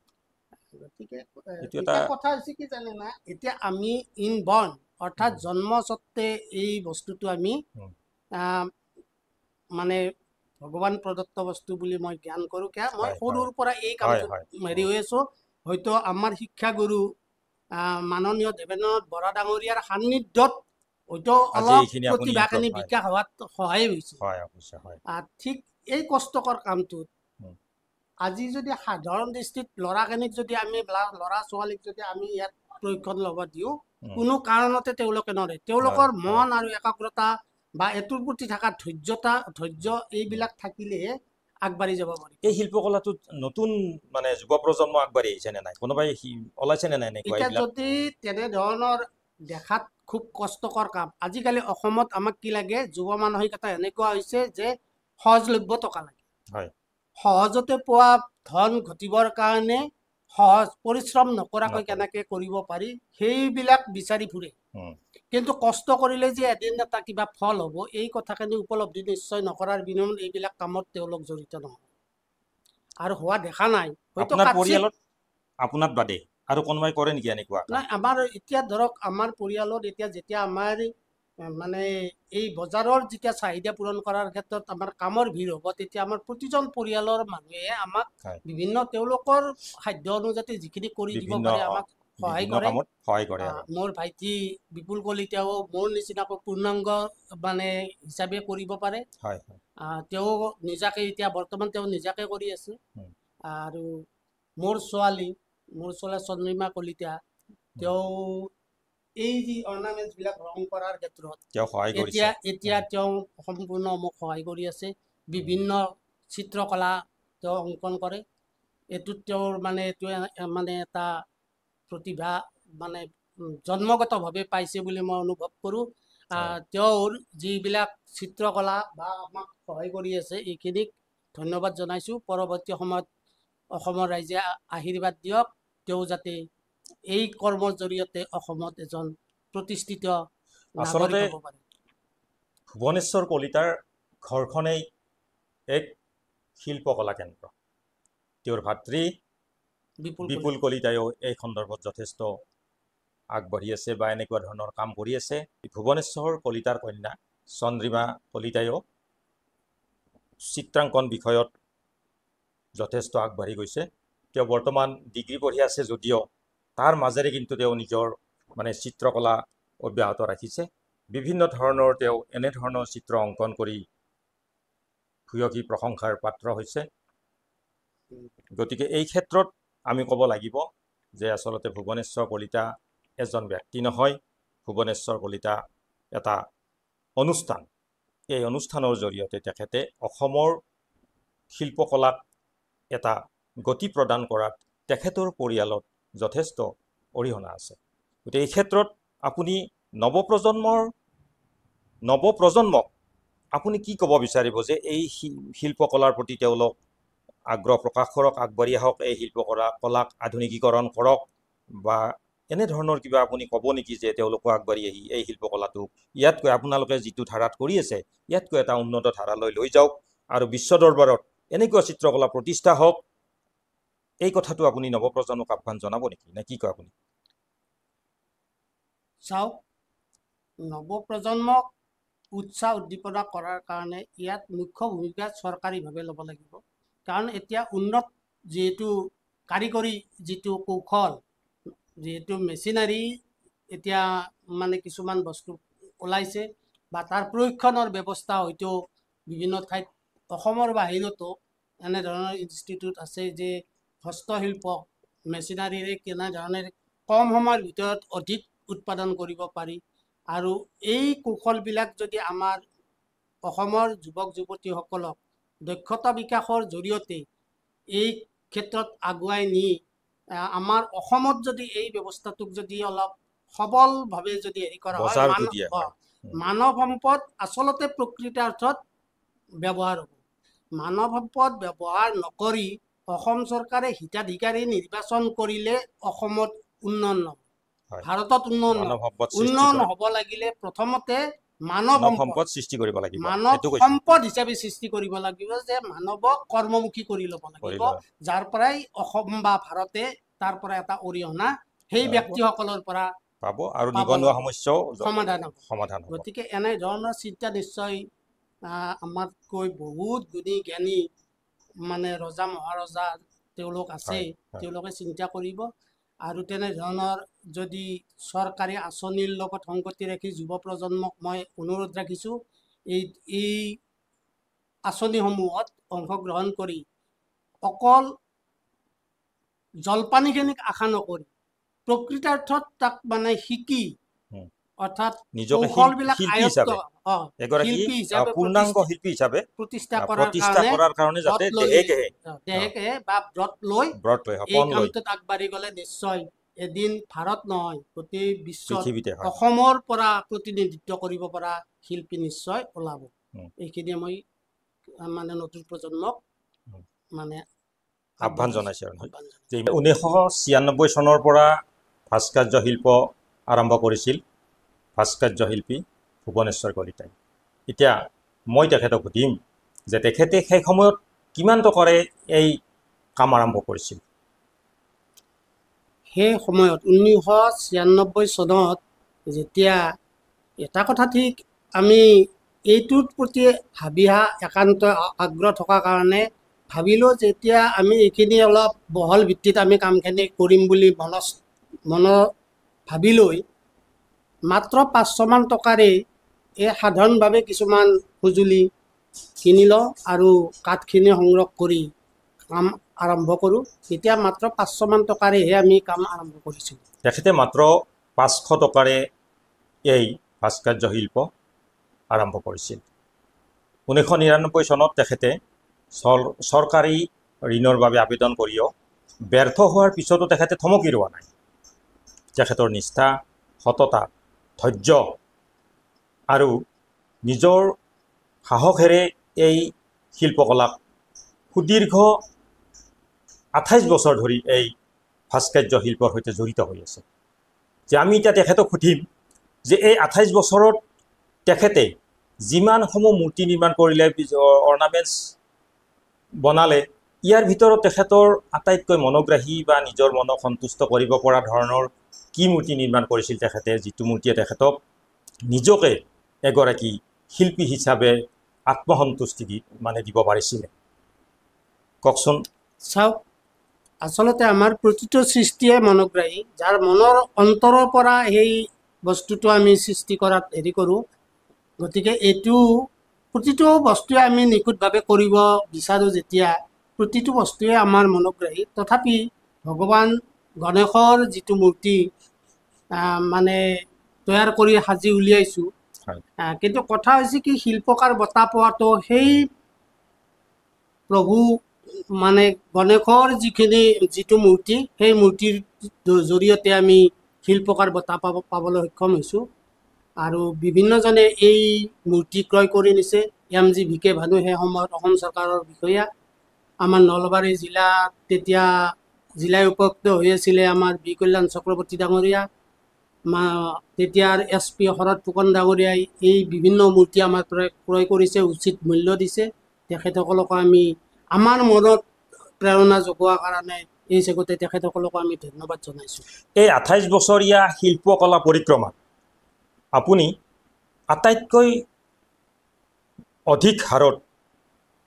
গতিকে
এইটো
এটা
এটা
কথা হৈছে কি জানে না, এতিয়া আমি ইনবৰ্ণ অৰ্থাৎ জন্মস্বত্বে এই বস্তুটো আমি মানে ভগৱান প্ৰদত্ত বস্তু বুলি মই জ্ঞান কৰোঁ। কিয় মই সৰুৰ পৰা এই কামটো হেৰি হৈ আছোঁ। হয়তো আমাৰ শিক্ষাগুৰু মাননীয় দেৱেন্দ্ৰনাথ বৰা ডাঙৰীয়াৰ সান্নিধ্যত হয়তো অলপ প্ৰতিভাখিনি বিকাশ হোৱাত সহায় হৈছে। ঠিক এই কষ্টকৰ কামটোত আজি যদি সাধাৰণ দৃষ্টিত ল'ৰাখিনিক যদি আমি ল'ৰা ছোৱালীক যদি আমি ইয়াত প্ৰশিক্ষণ ল'ব দিওঁ, কোনো কাৰণতে তেওঁলোকে নৰে। তেওঁলোকৰ মন আৰু একাগ্ৰতা বা এইটোৰ প্ৰতি থকা ধৈৰ্য এইবিলাক থাকিলেহে আগবাঢ়ি যাব পাৰি।
এই শিল্পকলাটোত নতুন মানে যুৱ প্ৰজন্ম আগবাঢ়ি আহিছে নে নাই? কোনোবাই ওলাইছে নে নাই?
এতিয়া যদি তেনেধৰণৰ দেখাত খুব কষ্টকৰ কাম, আজিকালি অসমত আমাক কি লাগে, যুৱ মানসিকতা এনেকুৱা হৈছে যে সহজলভ্য টকা লাগে। সহজতে পোৱা ধন ঘটিবৰ কাৰণে সহজ পৰিশ্ৰম নকৰাকৈ কেনেকে কৰিব পাৰি সেইবিলাক বিচাৰি ফুৰে। কিন্তু কষ্ট কৰিলে যে এদিন এটা কিবা ফল হ'ব এই কথাখিনি উপলব্ধি নিশ্চয় নকৰাৰ বিনিময়ত এইবিলাক কামত তেওঁলোক জড়িত নহয় আৰু হোৱা দেখা নাই।
আপোনাৰ পৰিয়ালত আপোনাৰ বাদে আৰু কোনোবাই কৰে নেকি এনেকুৱা?
নাই, আমাৰ এতিয়া ধৰক আমাৰ পৰিয়ালত এতিয়া যেতিয়া আমাৰ মানে এই বজাৰৰ যেতিয়া চাহিদা পূৰণ কৰাৰ ক্ষেত্ৰত আমাৰ কামৰ ভিৰ হ'ব, তেতিয়া আমাৰ প্ৰতিজন পৰিয়ালৰ মানুহে আমাক বিভিন্ন তেওঁলোকৰ সাধ্য অনুযায়ী যিখিনি কৰি দিব পাৰে আমাক সহায় কৰে। মোৰ ভাইটি বিপুল কলিতাও মোৰ নিচিনাকৈ পূৰ্ণাংগ মানে হিচাপে কৰিব পাৰে। তেওঁ নিজাকে এতিয়া বৰ্তমান তেওঁ নিজাকে কৰি আছে। আৰু মোৰ ছোৱালী চন্দ্ৰিমা কলিতা, তেওঁ এই যি অৰ্নামেণ্টছ বিলাক ৰং কৰাৰ ক্ষেত্ৰত এতিয়া তেওঁ সম্পূৰ্ণ মোক সহায় কৰি আছে। বিভিন্ন চিত্ৰকলা তেওঁ অংকন কৰে। এইটোত তেওঁৰ মানে এইটোৱে মানে এটা প্ৰতিভা মানে জন্মগতভাৱে পাইছে বুলি মই অনুভৱ কৰোঁ। তেওঁৰ যিবিলাক চিত্ৰকলা বা আমাক সহায় কৰি আছে এইখিনিক ধন্যবাদ জনাইছোঁ। পৰৱৰ্তী সময়ত অসমৰ ৰাইজে আশীৰ্বাদ দিয়ক, তেওঁ যাতে এই কৰ্মৰ জৰিয়তে অসমত এজন প্ৰতিষ্ঠিত নাগৰিক হ'ব পাৰে।
ভুৱনেশ্বৰ কলিতাৰ ঘৰখনেই এক শিল্পকলা কেন্দ্ৰ। তেওঁৰ ভাতৃ বিপুল কলিতায়ো এই সন্দৰ্ভত যথেষ্ট আগবাঢ়ি আছে বা এনেকুৱা ধৰণৰ কাম কৰি আছে। ভুৱনেশ্বৰ কলিতাৰ কন্যা চন্দ্ৰিমা কলিতায়ো চিত্ৰাংকন বিষয়ত যথেষ্ট আগবাঢ়ি গৈছে। তেওঁ বৰ্তমান ডিগ্ৰী পঢ়ি আছে যদিও তাৰ মাজেৰে কিন্তু তেওঁ নিজৰ মানে চিত্ৰকলা অব্যাহত ৰাখিছে। বিভিন্ন ধৰণৰ তেওঁ এনেধৰণৰ চিত্ৰ অংকন কৰি ভূয়সী প্ৰশংসাৰ পাত্ৰ হৈছে। গতিকে এই ক্ষেত্ৰত আমি ক'ব লাগিব যে আচলতে ভুৱনেশ্বৰ কলিতা এজন ব্যক্তি নহয়, ভুৱনেশ্বৰ কলিতা এটা অনুষ্ঠান। এই অনুষ্ঠানৰ জৰিয়তে তেখেতে অসমৰ শিল্পকলাক এটা গতি প্ৰদান কৰাত তেখেতৰ পৰিয়ালত যথেষ্ট অৰিহণা আছে। গতিকে এই ক্ষেত্ৰত আপুনি নৱপ্ৰজন্মক আপুনি কি ক'ব বিচাৰিব যে এই শিল্পকলাৰ প্ৰতি তেওঁলোক আগ্ৰহ প্ৰকাশ কৰক, আগবাঢ়ি আহক, এই শিল্পকলাক আধুনিকীকৰণ কৰক, বা এনেধৰণৰ কিবা আপুনি ক'ব নেকি যে তেওঁলোকো আগবাঢ়ি আহি এই শিল্পকলাটোক ইয়াতকৈ আপোনালোকে যিটো ধাৰাত কৰি আছে ইয়াতকৈ এটা উন্নত ধাৰালৈ লৈ যাওক আৰু বিশ্ব দৰবাৰত এনেকুৱা চিত্ৰকলা প্ৰতিষ্ঠা হওক? এই কথাটো আপুনি নৱপ্ৰজন্মক আহ্বান জনাব নেকি, নে কি কয় আপুনি?
চাওক, নৱপ্ৰজন্মক উৎসাহ উদ্দীপনা কৰাৰ কাৰণে ইয়াত মুখ্য ভূমিকা চৰকাৰীভাৱে ল'ব লাগিব। কাৰণ এতিয়া উন্নত যিহেতু কাৰিকৰী যিটো কৌশল, যিহেতু মেচিনাৰী এতিয়া মানে কিছুমান বস্তু ওলাইছে বা তাৰ প্ৰশিক্ষণৰ ব্যৱস্থা হয়তো বিভিন্ন ঠাইত অসমৰ বাহিৰতো এনেধৰণৰ ইনষ্টিটিউট আছে যে হস্তশিল্প মেচিনাৰীৰে কেনেধৰণে কম সময়ৰ ভিতৰত অধিক উৎপাদন কৰিব পাৰি। আৰু এই কৌশলবিলাক যদি আমাৰ অসমৰ যুৱক যুৱতীসকলক দক্ষতা বিকাশৰ জৰিয়তে এই ক্ষেত্ৰত আগুৱাই নি আমাৰ অসমত যদি এই ব্যৱস্থাটোক যদি অলপ সবলভাৱে যদি হেৰি কৰা হয়, মানৱ সম্পদ আচলতে প্ৰকৃতাৰ্থত ব্যৱহাৰ হ'ব। মানৱ সম্পদ ব্যৱহাৰ নকৰি অসম চৰকাৰে হিতাধিকাৰী নিৰ্বাচন কৰিলে অসমত উন্নয়ন নহয়, ভাৰতত উন্নয়ন হ'ব লাগিলে প্ৰথমতে মানৱ সম্পদ সৃষ্টি কৰিব লাগিব, মানৱ সম্পদ হিচাপে সৃষ্টি কৰিব লাগিব, যে মানৱক কৰ্মমুখী কৰি ল'ব লাগিব, যাৰ পৰাই অসম বা ভাৰতে তাৰ পৰা এটা অৰিহণা সেই ব্যক্তিসকলৰ পৰা
পাব আৰু নিবনুৱা সমস্যাও
সমাধান হ'ব। গতিকে এনেধৰণৰ চিন্তা নিশ্চয় আমাতকৈ বহুত গুণী জ্ঞানী মানে ৰজা মহাৰজা তেওঁলোক আছে, তেওঁলোকে চিন্তা কৰিব। আৰু তেনেধৰণৰ যদি চৰকাৰী আঁচনিৰ লগত সংগতি ৰাখি যুৱ প্ৰজন্মক মই অনুৰোধ ৰাখিছোঁ, এই আঁচনিসমূহত অংশগ্ৰহণ কৰি অকল জলপানীখিনিক আশা নকৰি প্ৰকৃতাৰ্থত তাক মানে শিকি অৰ্থাৎ কৌশলবিলাক আয়ত্ত শিল্পী হিচাপে প্ৰতিষ্ঠা কৰাৰ কাৰণে যাতে দেহে বা ব্ৰত লৈ এই কামটোত আগবাঢ়ি গ'লে নিশ্চয় এদিন ভাৰত নহয় গোটেই বিশ্বত অসমৰ পৰা প্ৰতিনিধিত্ব কৰিব পৰা শিল্পী নিশ্চয় ওলাব। এইখিনিয়ে মই মানে নতুন প্ৰজন্মক মানে
আহ্বান জনাইছে। 1996 চনৰ পৰা ভাস্কৰ্য শিল্প আৰম্ভ কৰিছিল ভাস্কৰ্য শিল্পী ভুৱনেশ্বৰ কলিতাই। এতিয়া মই তেখেতক সুধিম যে তেখেতে সেই সময়ত কিমান টকাৰে এই কাম আৰম্ভ কৰিছিল?
সেই সময়ত 1996 চনত যেতিয়া এটা কথা ঠিক, আমি এইটোৰ প্ৰতি ভাবিহা একান্ত আগ্ৰহ থকাৰ কাৰণে ভাবিলোঁ যেতিয়া আমি এইখিনি অলপ বহল ভিত্তিত আমি কামখিনি কৰিম বুলি মন ভাবি লৈ মাত্ৰ 500মান টকাৰে এই সাধাৰণভাৱে কিছুমান সঁজুলি কিনি লওঁ আৰু কাঠখিনি সংগ্ৰহ কৰি কাম আৰম্ভ কৰোঁ। এতিয়া মাত্ৰ 500মান টকাৰেহে আমি কাম আৰম্ভ কৰিছোঁ।
তেখেতে মাত্ৰ 500 টকাৰে এই ভাস্কৰ্য শিল্প আৰম্ভ কৰিছিল। 1999 চনত তেখেতে চৰকাৰী ঋণৰ বাবে আবেদন কৰিও ব্যৰ্থ হোৱাৰ পিছতো তেখেতে থমকি ৰোৱা নাই। তেখেতৰ নিষ্ঠা, সততা, ধৈৰ্য আৰু নিজৰ সাহসেৰে এই শিল্পকলাক সুদীৰ্ঘ 28 বছৰ ধৰি এই ভাস্কৰ্য শিল্পৰ সৈতে জড়িত হৈ আছে। যে আমি এতিয়া তেখেতক সুধিম যে এই 28 বছৰত তেখেতে যিমানসমূহ মূৰ্তি নিৰ্মাণ কৰিলে, অৰ্নামেণ্টছ বনালে, ইয়াৰ ভিতৰত তেখেতৰ আটাইতকৈ মনোগ্ৰাহী বা নিজৰ মনক সন্তুষ্ট কৰিব পৰা ধৰণৰ কি মূৰ্তি নিৰ্মাণ কৰিছিল তেখেতে, যিটো মূৰ্তিয়ে তেখেতক নিজকে এগৰাকী শিল্পী হিচাপে আত্মসন্তুষ্টি দিব পাৰিছিলে? কওকচোন।
চাওক, আচলতে আমাৰ প্ৰতিটো সৃষ্টিয়ে মনোগ্ৰাহী, যাৰ মনৰ অন্তৰৰ পৰা সেই বস্তুটো আমি সৃষ্টি কৰাত হেৰি কৰোঁ। গতিকে এইটো প্ৰতিটো বস্তুৱে আমি নিখুঁতভাৱে কৰিব বিচাৰোঁ যেতিয়া প্ৰতিটো বস্তুৱে আমাৰ মনোগ্ৰাহী। তথাপি ভগৱান গণেশৰ যিটো মূৰ্তি মানে তৈয়াৰ কৰি সাজি উলিয়াইছোঁ, কিন্তু কথা হৈছে কি শিল্পকাৰ বঁটা পোৱাটো সেই প্ৰভু মানে গণেশৰ যিটো মূৰ্তি, সেই মূৰ্তিৰ জৰিয়তে আমি শিল্পকাৰ বঁটা পাবলৈ সক্ষম হৈছোঁ। আৰু বিভিন্নজনে এই মূৰ্তি ক্ৰয় কৰি নিছে। MG ভানু সেই সময়ত অসম চৰকাৰৰ বিষয়া। আমাৰ নলবাৰী জিলাত তেতিয়া জিলাই উপায়ুক্ত হৈ আছিলে আমাৰ বি কল্যাণ চক্ৰৱৰ্তী ডাঙৰীয়া। তেতিয়াৰ SP শৰৎ ফুকন ডাঙৰীয়াই এই বিভিন্ন মূৰ্তি আমাৰ পৰা ক্ৰয় কৰিছে, উচিত মূল্য দিছে। তেখেতসকলকো আমি আমাৰ মনত প্ৰেৰণা যোগোৱাৰ কাৰণে এই জগতে তেখেতসকলকো আমি ধন্যবাদ জনাইছোঁ।
এই 28 বছৰীয়া শিল্পকলা পৰিক্ৰমাত আপুনি আটাইতকৈ অধিক হাৰত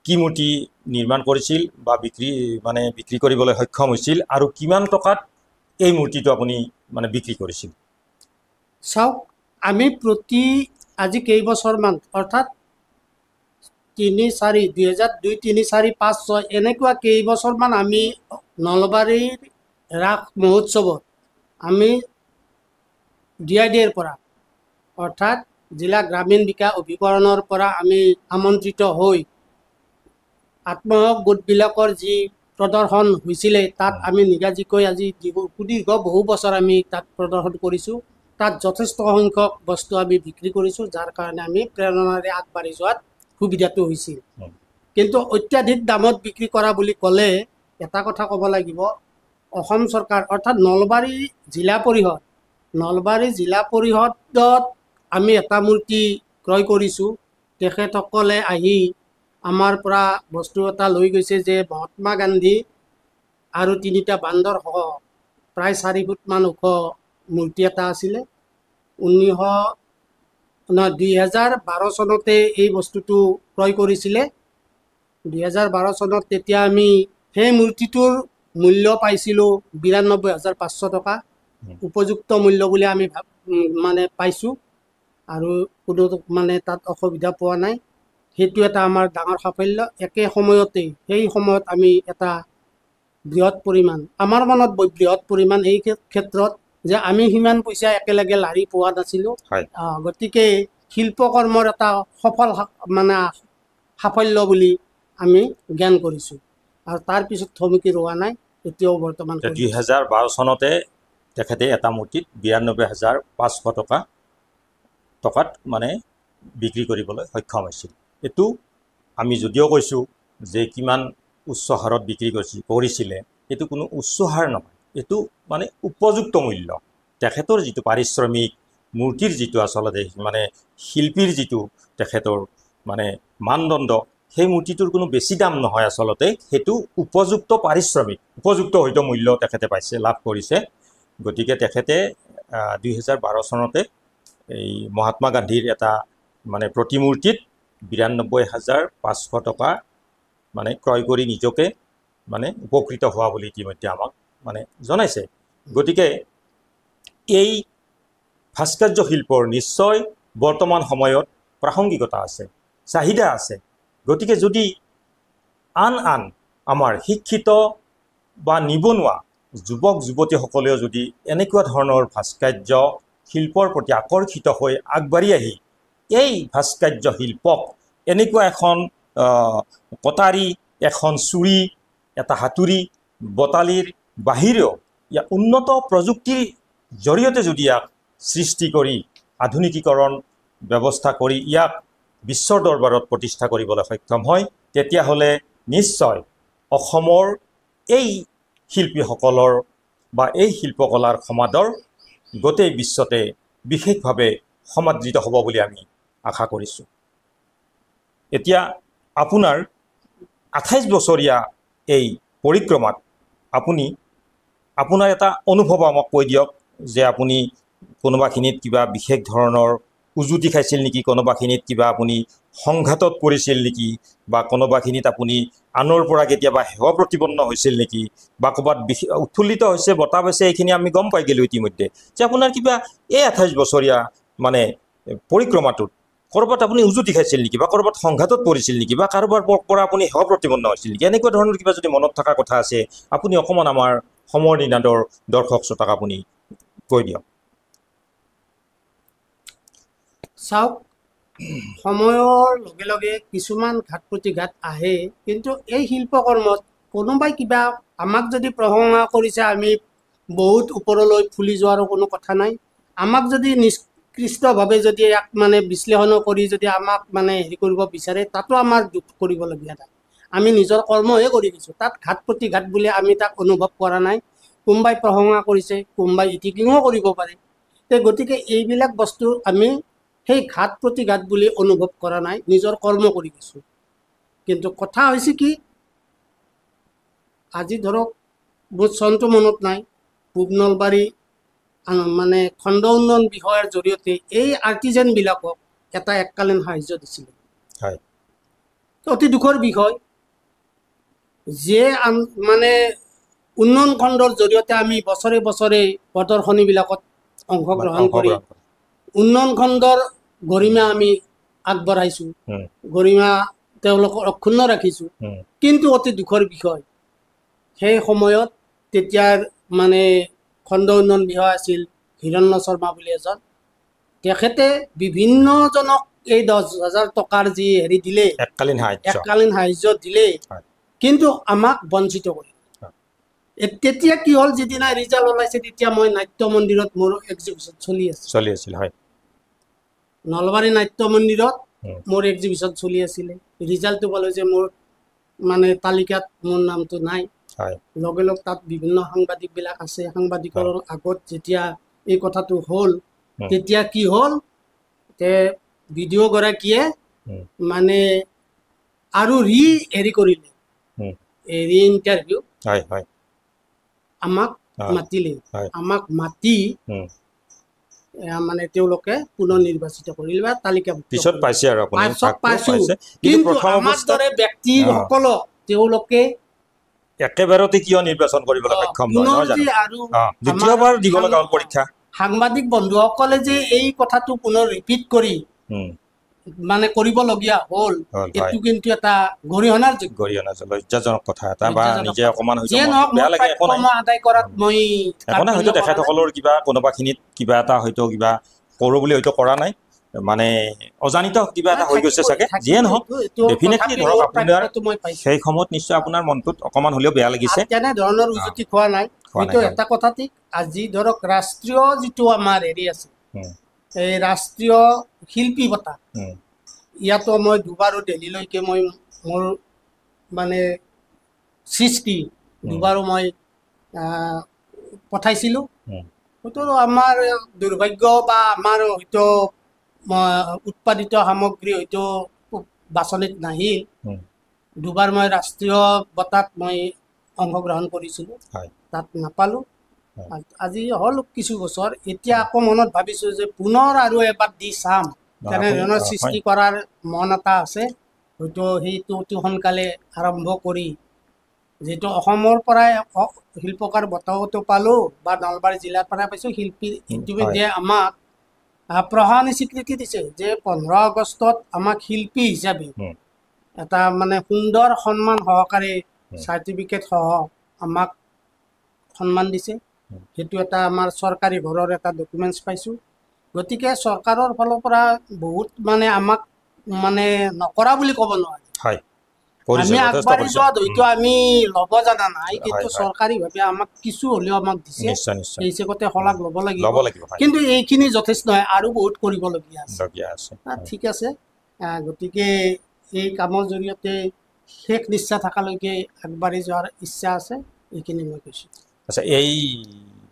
কি মূৰ্তি নিৰ্মাণ কৰিছিল বা বিক্ৰী কৰিবলৈ সক্ষম হৈছিল, আৰু কিমান টকাত এই মূৰ্তিটো আপুনি বিক্ৰী কৰিছিল?
চাওক, আমি প্ৰতি আজি কেইবছৰমান অৰ্থাৎ 2002, 3, 4, 5, 6 এনেকুৱা কেইবছৰমান আমি নলবাৰীৰ ৰাস মহোৎসৱত আমি DIDৰ পৰা অৰ্থাৎ জিলা গ্ৰামীণ বিকাশ অভিকৰণৰ পৰা আমি আমন্ত্ৰিত হৈ আত্মসহায়ক গোটবিলাকৰ যি প্ৰদৰ্শন হৈছিলে তাত আমি নিগাজিকৈ আজি সুদীৰ্ঘ বহু বছৰ আমি তাত প্ৰদৰ্শন কৰিছোঁ। তাত যথেষ্ট সংখ্যক বস্তু আমি বিক্ৰী কৰিছোঁ, যাৰ কাৰণে আমি প্ৰেৰণাৰে আগবাঢ়ি যোৱাত সুবিধাটো হৈছিল। কিন্তু অত্যাধিক দামত বিক্ৰী কৰা বুলি ক'লে এটা কথা ক'ব লাগিব, অসম চৰকাৰ অৰ্থাৎ নলবাৰী জিলা পৰিষদত আমি এটা মূৰ্তি ক্ৰয় কৰিছোঁ। তেখেতসকলে আহি আমাৰ পৰা বস্তু এটা লৈ গৈছে যে মহাত্মা গান্ধী আৰু 3টা বান্দৰ সহ প্ৰায় 4 ফুটমান ওখ মূৰ্তি এটা আছিলে। 2012 চনতে এই বস্তুটো ক্ৰয় কৰিছিলে। 2012 চনত তেতিয়া আমি সেই মূৰ্তিটোৰ মূল্য পাইছিলোঁ 92,500 টকা। উপযুক্ত মূল্য বুলি আমি মানে পাইছোঁ, আৰু কোনো মানে তাত অসুবিধা পোৱা নাই। সেইটো এটা আমাৰ ডাঙৰ সাফল্য। একে সময়তে সেই সময়ত আমি এটা বৃহৎ পৰিমাণ, আমাৰ মনত বৃহৎ পৰিমাণ এই ক্ষেত্ৰত যে আমি সিমান পইচা একেলগে লাৰি পোৱা নাছিলোঁ। গতিকে শিল্পকৰ্মৰ এটা সফল মানে সাফল্য বুলি আমি জ্ঞান কৰিছোঁ, আৰু তাৰপিছত থমকি ৰোৱা নাই। এতিয়াও বৰ্তমান
2012 চনতে তেখেতে এটা মূৰ্তিত 92,500 টকাত মানে বিক্ৰী কৰিবলৈ সক্ষম হৈছিল। এইটো আমি যদিও কৈছোঁ যে কিমান উচ্চ হাৰত বিক্ৰী কৰিছিলে, এইটো কোনো উচ্চ হাৰ নহয়, এইটো মানে উপযুক্ত মূল্য। তেখেতৰ যিটো পাৰিশ্ৰমিক, মূৰ্তিৰ যিটো আচলতে মানে শিল্পীৰ যিটো তেখেতৰ মানে মানদণ্ড, সেই মূৰ্তিটোৰ কোনো বেছি দাম নহয় আচলতে, সেইটো উপযুক্ত পাৰিশ্ৰমিক, উপযুক্ত হয়তো মূল্য তেখেতে পাইছে, লাভ কৰিছে। গতিকে তেখেতে 2012 চনতে এই মহাত্মা গান্ধীৰ এটা মানে প্ৰতিমূৰ্তিত 92,500 টকা মানে ক্ৰয় কৰি নিজকে মানে উপকৃত হোৱা বুলি ইতিমধ্যে আমাক মানে জনাইছে। গতিকে এই ভাস্কৰ্য শিল্পৰ নিশ্চয় বৰ্তমান সময়ত প্ৰাসংগিকতা আছে, চাহিদা আছে। গতিকে যদি আন আমাৰ শিক্ষিত বা নিবনুৱা যুৱক যুৱতীসকলেও যদি এনেকুৱা ধৰণৰ ভাস্কৰ্য শিল্পৰ প্ৰতি আকৰ্ষিত হৈ আগবাঢ়ি আহি এই ভাস্কৰ্য শিল্পক এনেকুৱা এখন কটাৰী, এখন চুৰি, এটা হাতুৰী, বটালিৰ বাহিৰেও ইয়াক উন্নত প্ৰযুক্তিৰ জৰিয়তে যদি ইয়াক সৃষ্টি কৰি আধুনিকীকৰণ ব্যৱস্থা কৰি ইয়াক বিশ্বৰ দৰবাৰত প্ৰতিষ্ঠা কৰিবলৈ সক্ষম হয়, তেতিয়াহ'লে নিশ্চয় অসমৰ এই শিল্পীসকলৰ বা এই শিল্পকলাৰ সমাদৰ গোটেই বিশ্বতে বিশেষভাৱে সমাদৃত হ'ব বুলি আমি আশা কৰিছোঁ। এতিয়া আপোনাৰ 28 বছৰীয়া এই পৰিক্ৰমাত আপোনাৰ এটা অনুভৱ আমাক কৈ দিয়ক, যে আপুনি কোনোবাখিনিত কিবা বিশেষ ধৰণৰ উজুতি খাইছিল নেকি, কোনোবাখিনিত কিবা আপুনি সংঘাতত পৰিছিল নেকি, বা কোনোবাখিনিত আপুনি আনৰ পৰা কেতিয়াবা সেৱা প্ৰতিপন্ন হৈছিল নেকি, বা ক'ৰবাত উৎফুল্লিত হৈছে, বঁটা পাইছে, এইখিনি আমি গম পাই গ'লোঁ ইতিমধ্যে, যে আপোনাৰ কিবা এই 28 বছৰীয়া মানে পৰিক্ৰমাটোত ক'ৰবাত আপুনি উজুতি খাইছিল নেকি, বা ক'ৰবাত সংঘাতত পৰিছিল নেকি, বা কাৰোবাৰ পৰা আপুনি সেৱা প্ৰতিপন্ন হৈছিল নেকি, এনেকুৱা ধৰণৰ কিবা যদি মনত থকা কথা আছে, আপুনি অকণমান আমাৰ সমৰ নিনাদৰ দৰ্শক শ্ৰোতাক আপুনি কৈ দিয়ক।
চাওক, সময়ৰ লগে লগে কিছুমান ঘাত প্ৰতিঘাত আহে, কিন্তু এই শিল্পকৰ্মত কোনোবাই কিবা আমাক যদি প্ৰশংসা কৰিছে, আমি বহুত ওপৰলৈ ফুলি যোৱাৰো কোনো কথা নাই। আমাক যদি নিষ্কৃষ্টভাৱে যদি ইয়াক মানে বিশ্লেষণ কৰি যদি আমাক মানে হেৰি কৰিব বিচাৰে, তাতো আমাৰ দুখ কৰিবলগীয়া নাই। আমি নিজৰ কৰ্মহে কৰি দিছোঁ, তাত ঘাত প্ৰতিঘাত বুলি আমি তাক অনুভৱ কৰা নাই। কোনোবাই প্ৰশংসা কৰিছে, কোনোবাই ইতিকিঙো কৰিব পাৰে। গতিকে এইবিলাক বস্তু আমি সেই ঘাত প্ৰতিঘাত বুলি অনুভৱ কৰা নাই, নিজৰ কৰ্ম কৰি দিছোঁ। কিন্তু কথা হৈছে কি, আজি ধৰক মোৰ চনটো মনত নাই, পূব নলবাৰী মানে খণ্ড উন্নয়ন বিষয়ৰ জৰিয়তে এই আৰ্টিজেনবিলাকক এটা এককালীন সাহায্য দিছিলে। অতি দুখৰ বিষয় যে মানে উন্নয়ন খণ্ডৰ জৰিয়তে আমি বছৰে বছৰে প্ৰদৰ্শনীবিলাকত অংশগ্ৰহণ কৰি উন্নয়ন খণ্ডৰ গৰিমা আমি আগবঢ়াইছোঁ, গৰিমা তেওঁলোকক অক্ষুণ্ণ ৰাখিছোঁ। কিন্তু অতি দুখৰ বিষয়, সেই সময়ত তেতিয়াৰ মানে খণ্ড উন্নয়ন বিষয়া আছিল হিৰণ্য শৰ্মা বুলি এজন, তেখেতে বিভিন্নজনক এই 10,000 টকাৰ যি হেৰি দিলে, এককালীন সাহায্য দিলে, কিন্তু আমাক বঞ্চিত কৰিলে। তেতিয়া কি হ'ল, যিদিনা ৰিজাল্ট ওলাইছে, তেতিয়া মই নাট্য মন্দিৰত মোৰ এক্সিবিশ্যন চলি আছিল। নলবাৰী নাট্য মন্দিৰত মোৰ এক্সিবিশ্যন চলি আছিলে। ৰিজাল্টটো পালোঁ যে মোৰ মানে তালিকাত মোৰ নামটো নাই। লগে লগে তাত বিভিন্ন সাংবাদিকবিলাক আছে। সাংবাদিকৰ আগত যেতিয়া এই কথাটো হ'ল, তেতিয়া কি হ'ল, ভিডিঅ'গৰাকীয়ে মানে আৰু হেৰি কৰিলে, ৰি ইণ্টাৰভিউ আমাক মাতিলে আমাক মাতি মানে তেওঁলোকে পুনৰ নিৰ্বাচিত কৰিলে বা তালিকা
পিছত পাইছে আৰু আপুনি
পাইছো। কিন্তু আমাৰ দৰে ব্যক্তিসকলক তেওঁলোকে
একেবাৰতে কিয় নিৰ্বাচন কৰিবলৈ সক্ষম নহয় জানো? দ্বিতীয়বাৰ দিব লগা হ'ল পৰীক্ষা।
সাংবাদিক বন্ধুসকলে যে এই কথাটো পুনৰ ৰিপিট কৰি মানে কৰিবলগীয়া হ'ল, এইটো কিন্তু এটা গৰিহণাৰ
লজ্জাজনক কথা এটা, বা নিজে অকমান
বেয়া লাগে। আদায় কৰাত মই
হয়তো তেখেতসকলৰ কিবা কোনোবাখিনিত কিবা এটা হয়তো কিবা কৰোঁ বুলি হয়তো কৰা নাই, মানে অজানিত কিবা এটা হৈ গৈছে চাগে। যিয়ে নহওক ডেফিনেটলি ধৰক আপোনাৰ সেই সময়ত নিশ্চয় আপোনাৰ মনটোত অকমান হ'লেও বেয়া লাগিছে।
তেনেধৰণৰ উজুতি খোৱা নাই। হয়তো এটা কথা ঠিক, আজি ধৰক ৰাষ্ট্ৰীয় যিটো আমাৰ হেৰি আছে, এই ৰাষ্ট্ৰীয় শিল্পী বঁটা, ইয়াতো মই দুবাৰো দিল্লীলৈকে মই মোৰ মানে সৃষ্টি দুবাৰো মই পঠাইছিলোঁ। হয়তো আমাৰ দুৰ্ভাগ্য বা আমাৰ হয়তো উৎপাদিত সামগ্ৰী হয়তো বাছনিত নাহিল। দুবাৰ মই ৰাষ্ট্ৰীয় বঁটাত মই অংশগ্ৰহণ কৰিছিলোঁ, তাত নাপালোঁ। আজি হ'ল কিছু বছৰ, এতিয়া আকৌ মনত ভাবিছোঁ যে পুনৰ আৰু এবাৰ দি চাম। তেনেধৰণৰ সৃষ্টি কৰাৰ মন এটা আছে। হয়তো সেইটো অতি সোনকালে আৰম্ভ কৰি, যিহেতু অসমৰ পৰাই শিল্পকাৰ বঁটাওতো পালোঁ বা নলবাৰী জিলাৰ পৰাই পাইছোঁ। শিল্পী ইতিমধ্যে আমাক প্ৰশাসনে স্বীকৃতি দিছে যে 15 আগষ্টত আমাক শিল্পী হিচাপে এটা মানে সুন্দৰ সন্মান সহকাৰে চাৰ্টিফিকেট সহ আমাক সন্মান দিছে। সেইটো এটা আমাৰ চৰকাৰী ঘৰৰ এটা ডকুমেণ্টছ পাইছোঁ। গতিকে চৰকাৰৰ ফালৰ পৰা বহুত মানে আমাক মানে নকৰা বুলি ক'ব নোৱাৰি। আমি আগবাঢ়ি যোৱাত হয়তো আমি ল'ব জানা নাই, কিন্তু চৰকাৰীভাৱে আমাক কিছু হ'লেও আমাক দিছে। সেই হিচাপতে শলাগ ল'ব লাগিব। কিন্তু এইখিনি যথেষ্ট নহয়, আৰু বহুত কৰিবলগীয়া আছে। ঠিক আছে, গতিকে এই কামৰ জৰিয়তে শেষ নিশ্চা থকালৈকে আগবাঢ়ি যোৱাৰ ইচ্ছা আছে, এইখিনি মই কৈছোঁ।
আচ্ছা, এই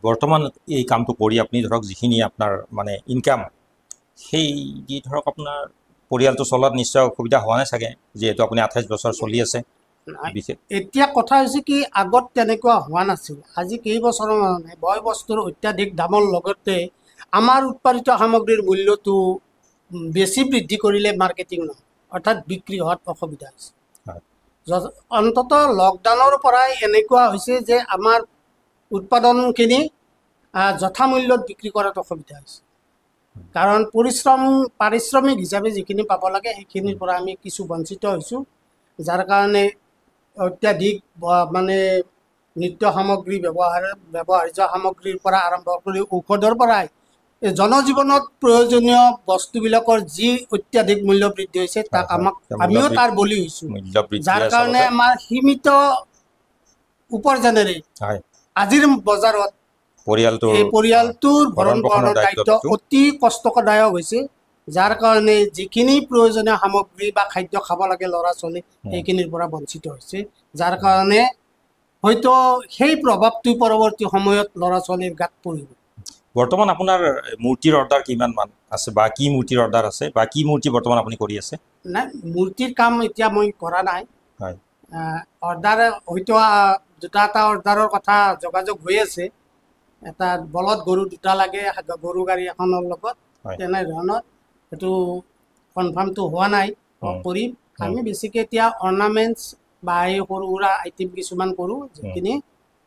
বৰ্তমান এই কামটো কৰি আপুনি ধৰক যিখিনি আপোনাৰ মানে ইনকাম, সেই দি ধৰক আপোনাৰ পৰিয়ালটো চলাত নিশ্চয় অসুবিধা হোৱা নাই চাগে, যিহেতু আপুনি 28 বছৰ চলি আছে।
এতিয়া কথা হৈছে কি, আগত তেনেকুৱা হোৱা নাছিল। আজি কেইবছৰৰ মানে বয় বস্তুৰ অত্যাধিক দামৰ লগতে আমাৰ উৎপাদিত সামগ্ৰীৰ মূল্যটো বেছি বৃদ্ধি কৰিলে মাৰ্কেটিং নহয়, অৰ্থাৎ বিক্ৰী হোৱাত অসুবিধা হৈছে। অন্ততঃ লকডাউনৰ পৰাই এনেকুৱা হৈছে যে আমাৰ উৎপাদনখিনি যথামূল্যত বিক্ৰী কৰাত অসুবিধা হৈছে। কাৰণ পাৰিশ্ৰমিক হিচাপে যিখিনি পাব লাগে সেইখিনিৰ পৰা আমি কিছু বঞ্চিত হৈছোঁ, যাৰ কাৰণে অত্যাধিক মানে নিত্য সামগ্ৰী ব্যৱহাৰ্য সামগ্ৰীৰ পৰা আৰম্ভ কৰি ঔষধৰ পৰাই জনজীৱনত প্ৰয়োজনীয় বস্তুবিলাকৰ যি অত্যাধিক মূল্য বৃদ্ধি হৈছে, তাক আমিও তাৰ বলি হৈছোঁ। যাৰ কাৰণে আমাৰ সীমিত উপাৰ্জনেৰে আজিৰ বজাৰত পৰিয়ালটোৰ ভৰণ পোষণৰ দায়িত্ব অতি কষ্টদায়ক হৈছে। যাৰ কাৰণে যিখিনি প্ৰয়োজনীয় সামগ্ৰী বা খাদ্য খাব লাগে ল'ৰা ছোৱালী, সেইখিনিৰ পৰা বঞ্চিত হৈছে। যাৰ কাৰণে হয়তো সেই প্ৰভাৱটো পৰৱৰ্তী সময়ত ল'ৰা ছোৱালীৰ গাত পৰিব।
বৰ্তমান আপোনাৰ মূৰ্তিৰ অৰ্ডাৰ কিমান মান আছে, বা কি মূৰ্তিৰ অৰ্ডাৰ আছে, বা কি মূৰ্তি বৰ্তমান আপুনি কৰি আছে?
নাই, মূৰ্তিৰ কাম এতিয়া মই কৰা নাই। অৰ্ডাৰ হয়তো দুটা এটা অৰ্ডাৰৰ কথা যোগাযোগ হৈ আছে। এটা বলদ গৰু দুটা লাগে গৰু গাড়ী এখনৰ লগত, তেনেধৰণৰ। সেইটো কনফাৰ্মটো হোৱা নাই, কৰিম। আমি বেছিকৈ এতিয়া অৰ্নামেণ্টছ বা এই সৰু সুৰা আইটেম কিছুমান কৰোঁ, যিখিনি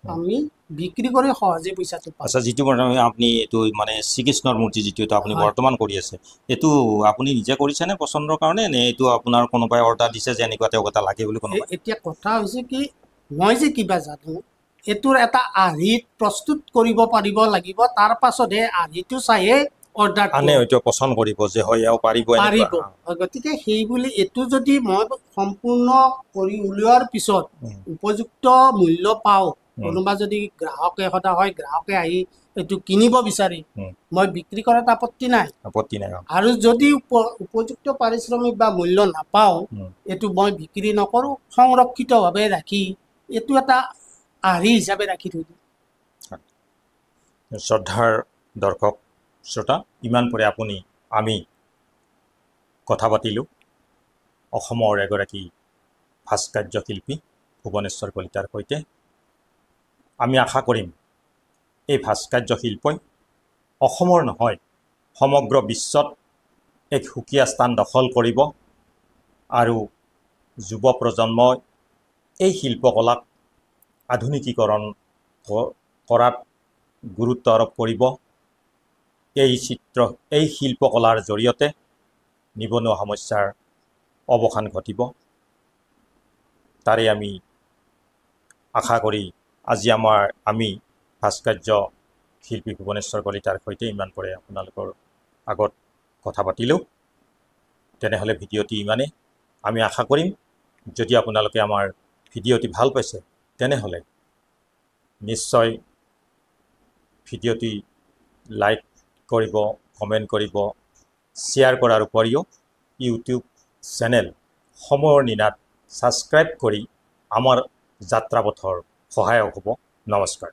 আমি বিক্ৰী কৰি সহজে পইচাটো পাওঁ।
আচ্ছা, যিটো আপুনি এইটো মানে শ্ৰীকৃষ্ণৰ মূৰ্তি যিটো আপুনি বৰ্তমান কৰি আছে, এইটো আপুনি নিজে কৰিছেনে পচন্দৰ কাৰণে, নে এইটো আপোনাৰ কোনোবাই অৰ্ডাৰ দিছে যে এনেকুৱা তেওঁক এটা লাগে বুলি?
এতিয়া কথা হৈছে কি, মই যে কিবা জানো, এইটোৰ এটা আৰ্হিত প্ৰস্তুত কৰিব পাৰিব লাগিব, তাৰ পাছতহে আৰ্হিটো চাইহে অৰ্ডাৰ
আনে হয়তো পচন্দ কৰিব যে হয় এওঁ পাৰিব।
গতিকে সেই বুলি এইটো যদি মই সম্পূৰ্ণ কৰি উলিওৱাৰ পিছত উপযুক্ত মূল্য পাওঁ, কোনোবা যদি গ্ৰাহকে সদায় গ্ৰাহকে আহি এইটো কিনিব বিচাৰি, মই বিক্ৰী কৰাত আপত্তি নাই। আৰু যদি উপযুক্ত পাৰিশ্ৰমিক বা মূল্য নাপাওঁ, এইটো মই বিক্ৰী নকৰোঁ, সংৰক্ষিতভাৱে ৰাখি এইটো এটা আৰ্হি হিচাপে ৰাখি থৈ দিওঁ।
শ্ৰদ্ধাৰ দৰ্শক শ্ৰোতা, ইমান পৰে আমি কথা পাতিলোঁ অসমৰ এগৰাকী ভাস্কৰ্য শিল্পী ভুৱনেশ্বৰ কলিতাৰ সৈতে। আমি আশা কৰিম এই ভাস্কৰ্য শিল্পই অসমৰ নহয় সমগ্ৰ বিশ্বত এক সুকীয়া স্থান দখল কৰিব আৰু যুৱ প্ৰজন্মই এই শিল্পকলাক আধুনিকীকৰণ কৰাত গুৰুত্ব আৰোপ কৰিব। এই শিল্পকলাৰ জৰিয়তে নিবনুৱা সমস্যাৰ অৱসান ঘটিব। তাৰে আমি আশা কৰি আজি আমি ভাস্কৰ্য শিল্পী ভুৱনেশ্বৰ কলিতাৰ সৈতে ইমান পৰে আপোনালোকৰ আগত কথা পাতিলোঁ। তেনেহ'লে ভিডিঅ'টি ইমানেই। আমি আশা কৰিম যদি আপোনালোকে আমাৰ ভিডিঅ'টি ভাল পাইছে তেনেহ'লে নিশ্চয় ভিডিঅ'টি লাইক কৰিব, কমেণ্ট কৰিব, শ্বেয়াৰ কৰাৰ উপৰিও ইউটিউব চেনেল সময়ৰ নিনাদ ছাবস্ক্ৰাইব কৰি আমাৰ যাত্ৰাপথৰ সহায়ক হ'ব। নমস্কাৰ।